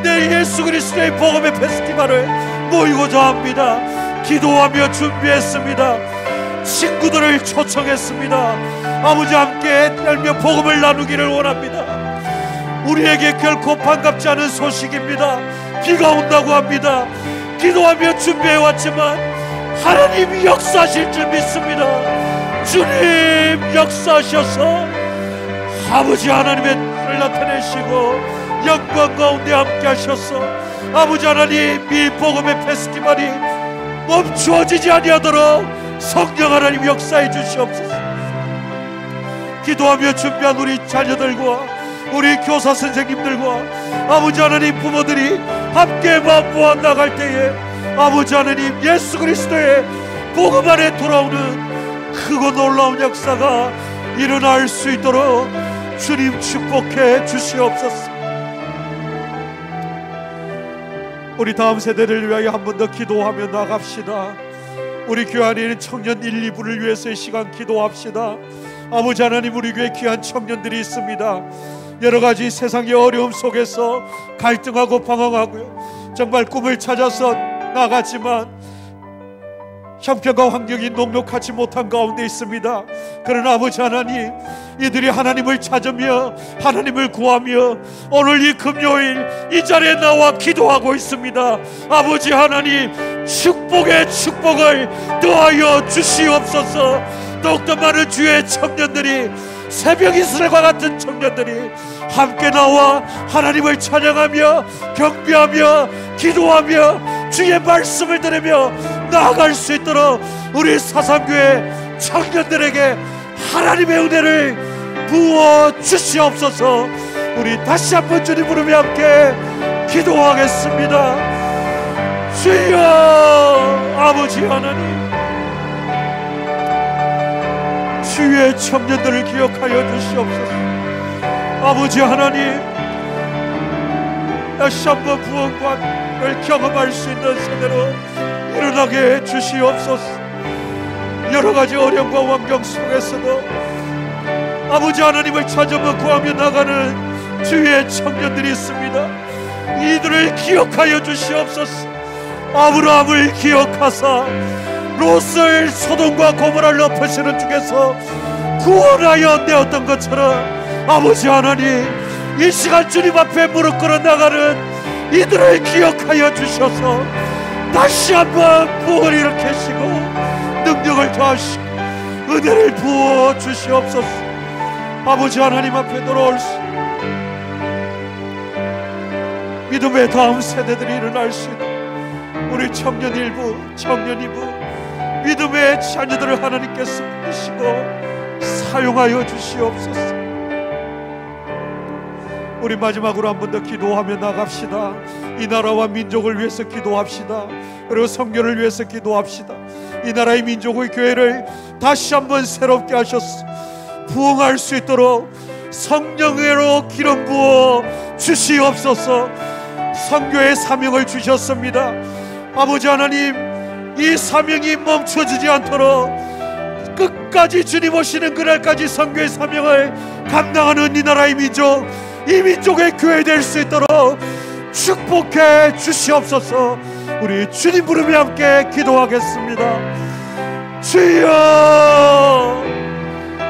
내일 예수 그리스도의 복음의 페스티벌을 모이고자 합니다. 기도하며 준비했습니다. 친구들을 초청했습니다. 아버지 함께 열며 복음을 나누기를 원합니다. 우리에게 결코 반갑지 않은 소식입니다. 비가 온다고 합니다. 기도하며 준비해왔지만 하나님 역사하실 줄 믿습니다. 주님 역사하셔서 아버지 하나님의 뜻을 나타내시고 영광 가운데 함께 하셔서 아버지 하나님 이 복음의 페스티벌이 멈추어지지 아니하도록 성령 하나님 역사해 주시옵소서. 기도하며 준비한 우리 자녀들과 우리 교사 선생님들과 아버지 하나님 부모들이 함께 마음 모아 나갈 때에 아버지 하나님 예수 그리스도의 복음 안에 돌아오는 크고 놀라운 역사가 일어날 수 있도록 주님 축복해 주시옵소서. 우리 다음 세대를 위하여 한 번 더 기도하며 나갑시다. 우리 교회 안에 있는 청년 1, 2부를 위해서의 시간 기도합시다. 아버지 하나님, 우리 교회 귀한 청년들이 있습니다. 여러가지 세상의 어려움 속에서 갈등하고 방황하고요, 정말 꿈을 찾아서 나갔지만 형편과 환경이 녹록하지 못한 가운데 있습니다. 그러나 아버지 하나님, 이들이 하나님을 찾으며 하나님을 구하며 오늘 이 금요일 이 자리에 나와 기도하고 있습니다. 아버지 하나님, 축복의 축복을 더하여 주시옵소서. 더욱더 많은 주의 청년들이, 새벽 이슬과 같은 청년들이 함께 나와 하나님을 찬양하며 경배하며 기도하며 주의 말씀을 들으며 나아갈 수 있도록 우리 사상교회 청년들에게 하나님의 은혜를 부어 주시옵소서. 우리 다시 한번 주님 부르며 함께 기도하겠습니다. 주여, 아버지 하나님, 주의 청년들을 기억하여 주시옵소서. 아버지 하나님, 다시 한번 구원관을 경험할 수 있는 세대로 일어나게 해 주시옵소서. 여러가지 어려움과 환경 속에서도 아버지 하나님을 찾아며 구하며 나가는 주의 청년들이 있습니다. 이들을 기억하여 주시옵소서. 아브라함을 기억하사 롯을 소돔과 고모라를 엎으시는 중에서 구원하여 내었던 것처럼 아버지 하나님, 이 시간 주님 앞에 무릎 꿇어 나가는 이들을 기억하여 주셔서 다시 한번 부흥을 일으키시고 능력을 더하시고 은혜를 부어 주시옵소서. 아버지 하나님 앞에 돌아올 수 믿음의 다음 세대들이 일어날 수 있도록 우리 청년 1부, 청년 2부 믿음의 자녀들을 하나님께서 부르시고 사용하여 주시옵소서. 우리 마지막으로 한 번 더 기도하며 나갑시다. 이 나라와 민족을 위해서 기도합시다. 그리고 성교를 위해서 기도합시다. 이 나라의 민족의 교회를 다시 한번 새롭게 하셔서 부흥할 수 있도록 성령으로 기름 부어 주시옵소서. 선교의 사명을 주셨습니다. 아버지 하나님, 이 사명이 멈춰지지 않도록 끝까지 주님 오시는 그날까지 선교의 사명을 감당하는 이 나라의 민족, 이 민족의 교회 될 수 있도록 축복해 주시옵소서. 우리 주님 부르며 함께 기도하겠습니다. 주여,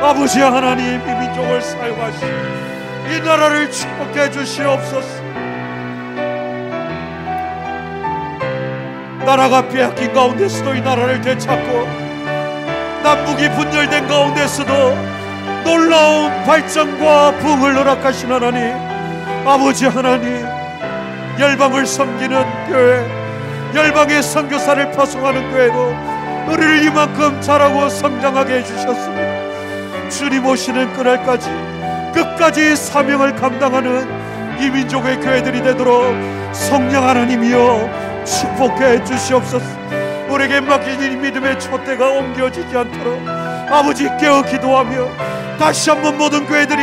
아버지 하나님, 이 민족을 사용하시고 이 나라를 축복해 주시옵소서. 나라가 빼앗긴 가운데서도 이 나라를 되찾고 남북이 분열된 가운데서도 놀라운 발전과 부흥을 허락하신 하나님, 아버지 하나님, 열방을 섬기는 교회, 열방의 선교사를 파송하는 교회로 우리를 이만큼 자라고 성장하게 해주셨습니다. 주님 오시는 그날까지 끝까지 사명을 감당하는 이 민족의 교회들이 되도록 성령 하나님이여 축복해 주시옵소서. 우리에게 맡긴 이 믿음의 촛대가 옮겨지지 않도록 아버지 깨어 기도하며 다시 한번 모든 교회들이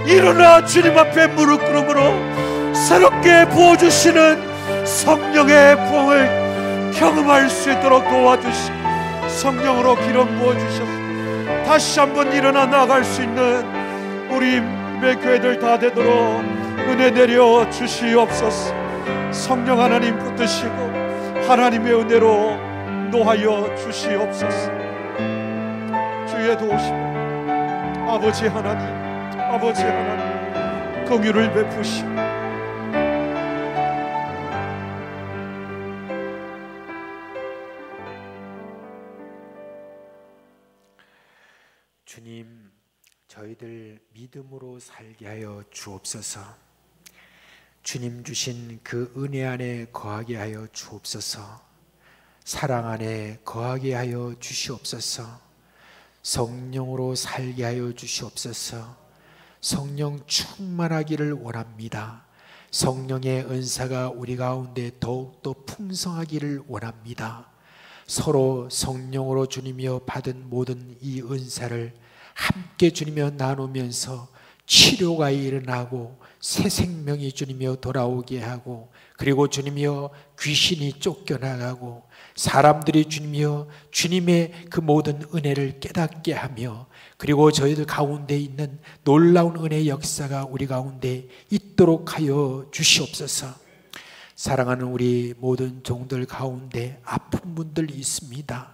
일어나 주님 앞에 무릎 꿇음으로 새롭게 부어주시는 성령의 부흥을 경험할 수 있도록 도와주시고 성령으로 기름 부어주셔서 다시 한번 일어나 나갈 수 있는 우리 교회들 다 되도록 은혜 내려 주시옵소서. 성령 하나님 붙드시고 하나님의 은혜로 노하여 주시옵소서. 주의 도우심 아버지 하나님 긍휼을 베푸시고 주님, 저희들 믿음으로 살게 하여 주옵소서. 주님 주신 그 은혜 안에 거하게 하여 주옵소서. 사랑 안에 거하게 하여 주시옵소서. 성령으로 살게 하여 주시옵소서. 성령 충만하기를 원합니다. 성령의 은사가 우리 가운데 더욱더 풍성하기를 원합니다. 서로 성령으로 주님이여 받은 모든 이 은사를 함께 주님이여 나누면서 치료가 일어나고 새 생명이 주님이여 돌아오게 하고, 그리고 주님이여 귀신이 쫓겨나가고 사람들이 주님이여 주님의 그 모든 은혜를 깨닫게 하며, 그리고 저희들 가운데 있는 놀라운 은혜의 역사가 우리 가운데 있도록 하여 주시옵소서. 사랑하는 우리 모든 종들 가운데 아픈 분들이 있습니다.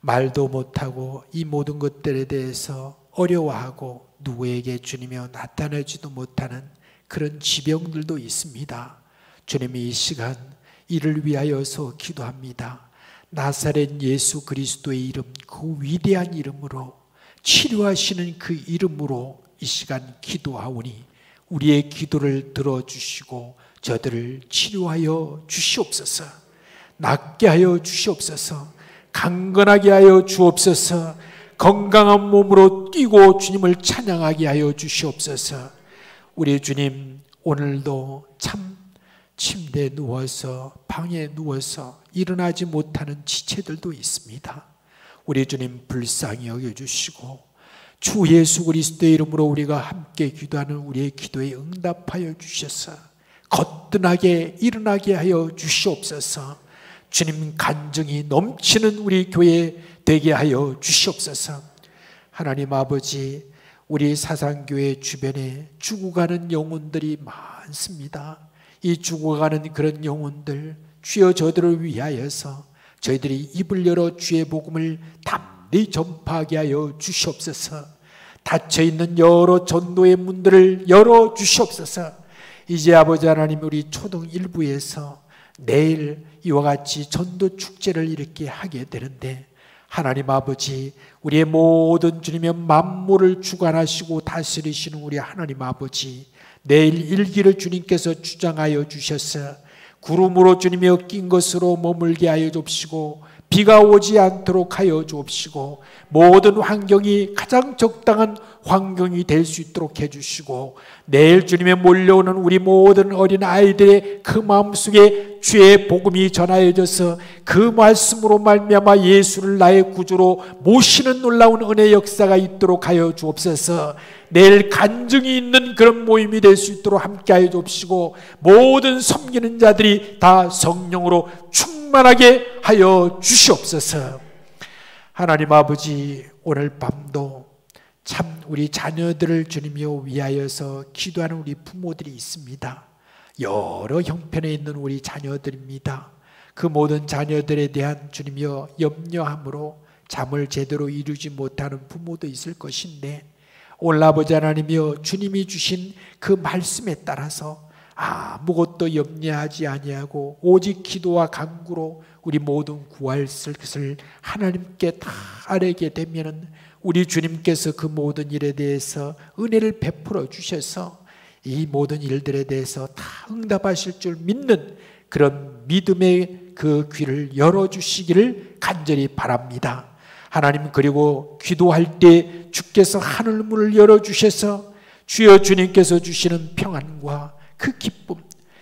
말도 못하고 이 모든 것들에 대해서 어려워하고 누구에게 주님이여 나타내지도 못하는 그런 지병들도 있습니다. 주님이 이 시간 이를 위하여서 기도합니다. 나사렛 예수 그리스도의 이름, 그 위대한 이름으로, 치료하시는 그 이름으로 이 시간 기도하오니 우리의 기도를 들어주시고 저들을 치료하여 주시옵소서. 낫게 하여 주시옵소서. 강건하게 하여 주옵소서. 건강한 몸으로 뛰고 주님을 찬양하게 하여 주시옵소서. 우리 주님, 오늘도 참 침대에 누워서 방에 누워서 일어나지 못하는 지체들도 있습니다. 우리 주님 불쌍히 여겨주시고 주 예수 그리스도의 이름으로 우리가 함께 기도하는 우리의 기도에 응답하여 주셔서 거뜬하게 일어나게 하여 주시옵소서. 주님 간증이 넘치는 우리 교회 되게 하여 주시옵소서. 하나님 아버지, 우리 사상교회 주변에 죽어가는 영혼들이 많습니다. 이 죽어가는 그런 영혼들, 주여 저들을 위하여서 저희들이 입을 열어 주의 복음을 담대히 전파하게 하여 주시옵소서. 닫혀있는 여러 전도의 문들을 열어 주시옵소서. 이제 아버지 하나님, 우리 초등 1부에서 내일 이와 같이 전도 축제를 이렇게 하게 되는데, 하나님 아버지, 우리의 모든 주님의 만물을 주관하시고 다스리시는 우리 하나님 아버지, 내일 일기를 주님께서 주장하여 주셔서 구름으로 주님이여 낀 것으로 머물게 하여 주옵시고, 비가 오지 않도록 하여 주옵시고, 모든 환경이 가장 적당한 환경이 될 수 있도록 해주시고, 내일 주님의 몰려오는 우리 모든 어린 아이들의 그 마음속에 주의 복음이 전하여져서 그 말씀으로 말미암아 예수를 나의 구주로 모시는 놀라운 은혜의 역사가 있도록 하여 주옵소서. 내일 간증이 있는 그런 모임이 될 수 있도록 함께 하여 주옵시고, 모든 섬기는 자들이 다 성령으로 충만하게 하여 주시옵소서. 하나님 아버지, 오늘 밤도 참 우리 자녀들을 주님이여 위하여서 기도하는 우리 부모들이 있습니다. 여러 형편에 있는 우리 자녀들입니다. 그 모든 자녀들에 대한 주님이여 염려함으로 잠을 제대로 이루지 못하는 부모도 있을 것인데, 오늘 아버지 하나님이여 주님이 주신 그 말씀에 따라서 아무것도 염려하지 아니하고 오직 기도와 간구로 우리 모든 구할 것을 하나님께 다 아뢰게 되면은 우리 주님께서 그 모든 일에 대해서 은혜를 베풀어 주셔서 이 모든 일들에 대해서 다 응답하실 줄 믿는 그런 믿음의 그 귀를 열어주시기를 간절히 바랍니다. 하나님, 그리고 기도할 때 주께서 하늘 문을 열어주셔서 주여 주님께서 주시는 평안과 그 기쁨,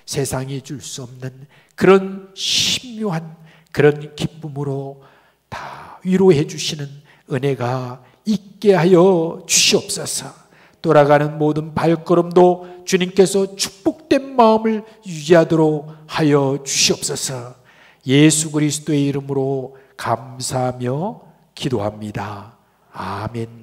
세상이 줄 수 없는 그런 신묘한 그런 기쁨으로 다 위로해 주시는 은혜가 있게 하여 주시옵소서. 돌아가는 모든 발걸음도 주님께서 축복된 마음을 유지하도록 하여 주시옵소서. 예수 그리스도의 이름으로 감사하며 기도합니다. 아멘.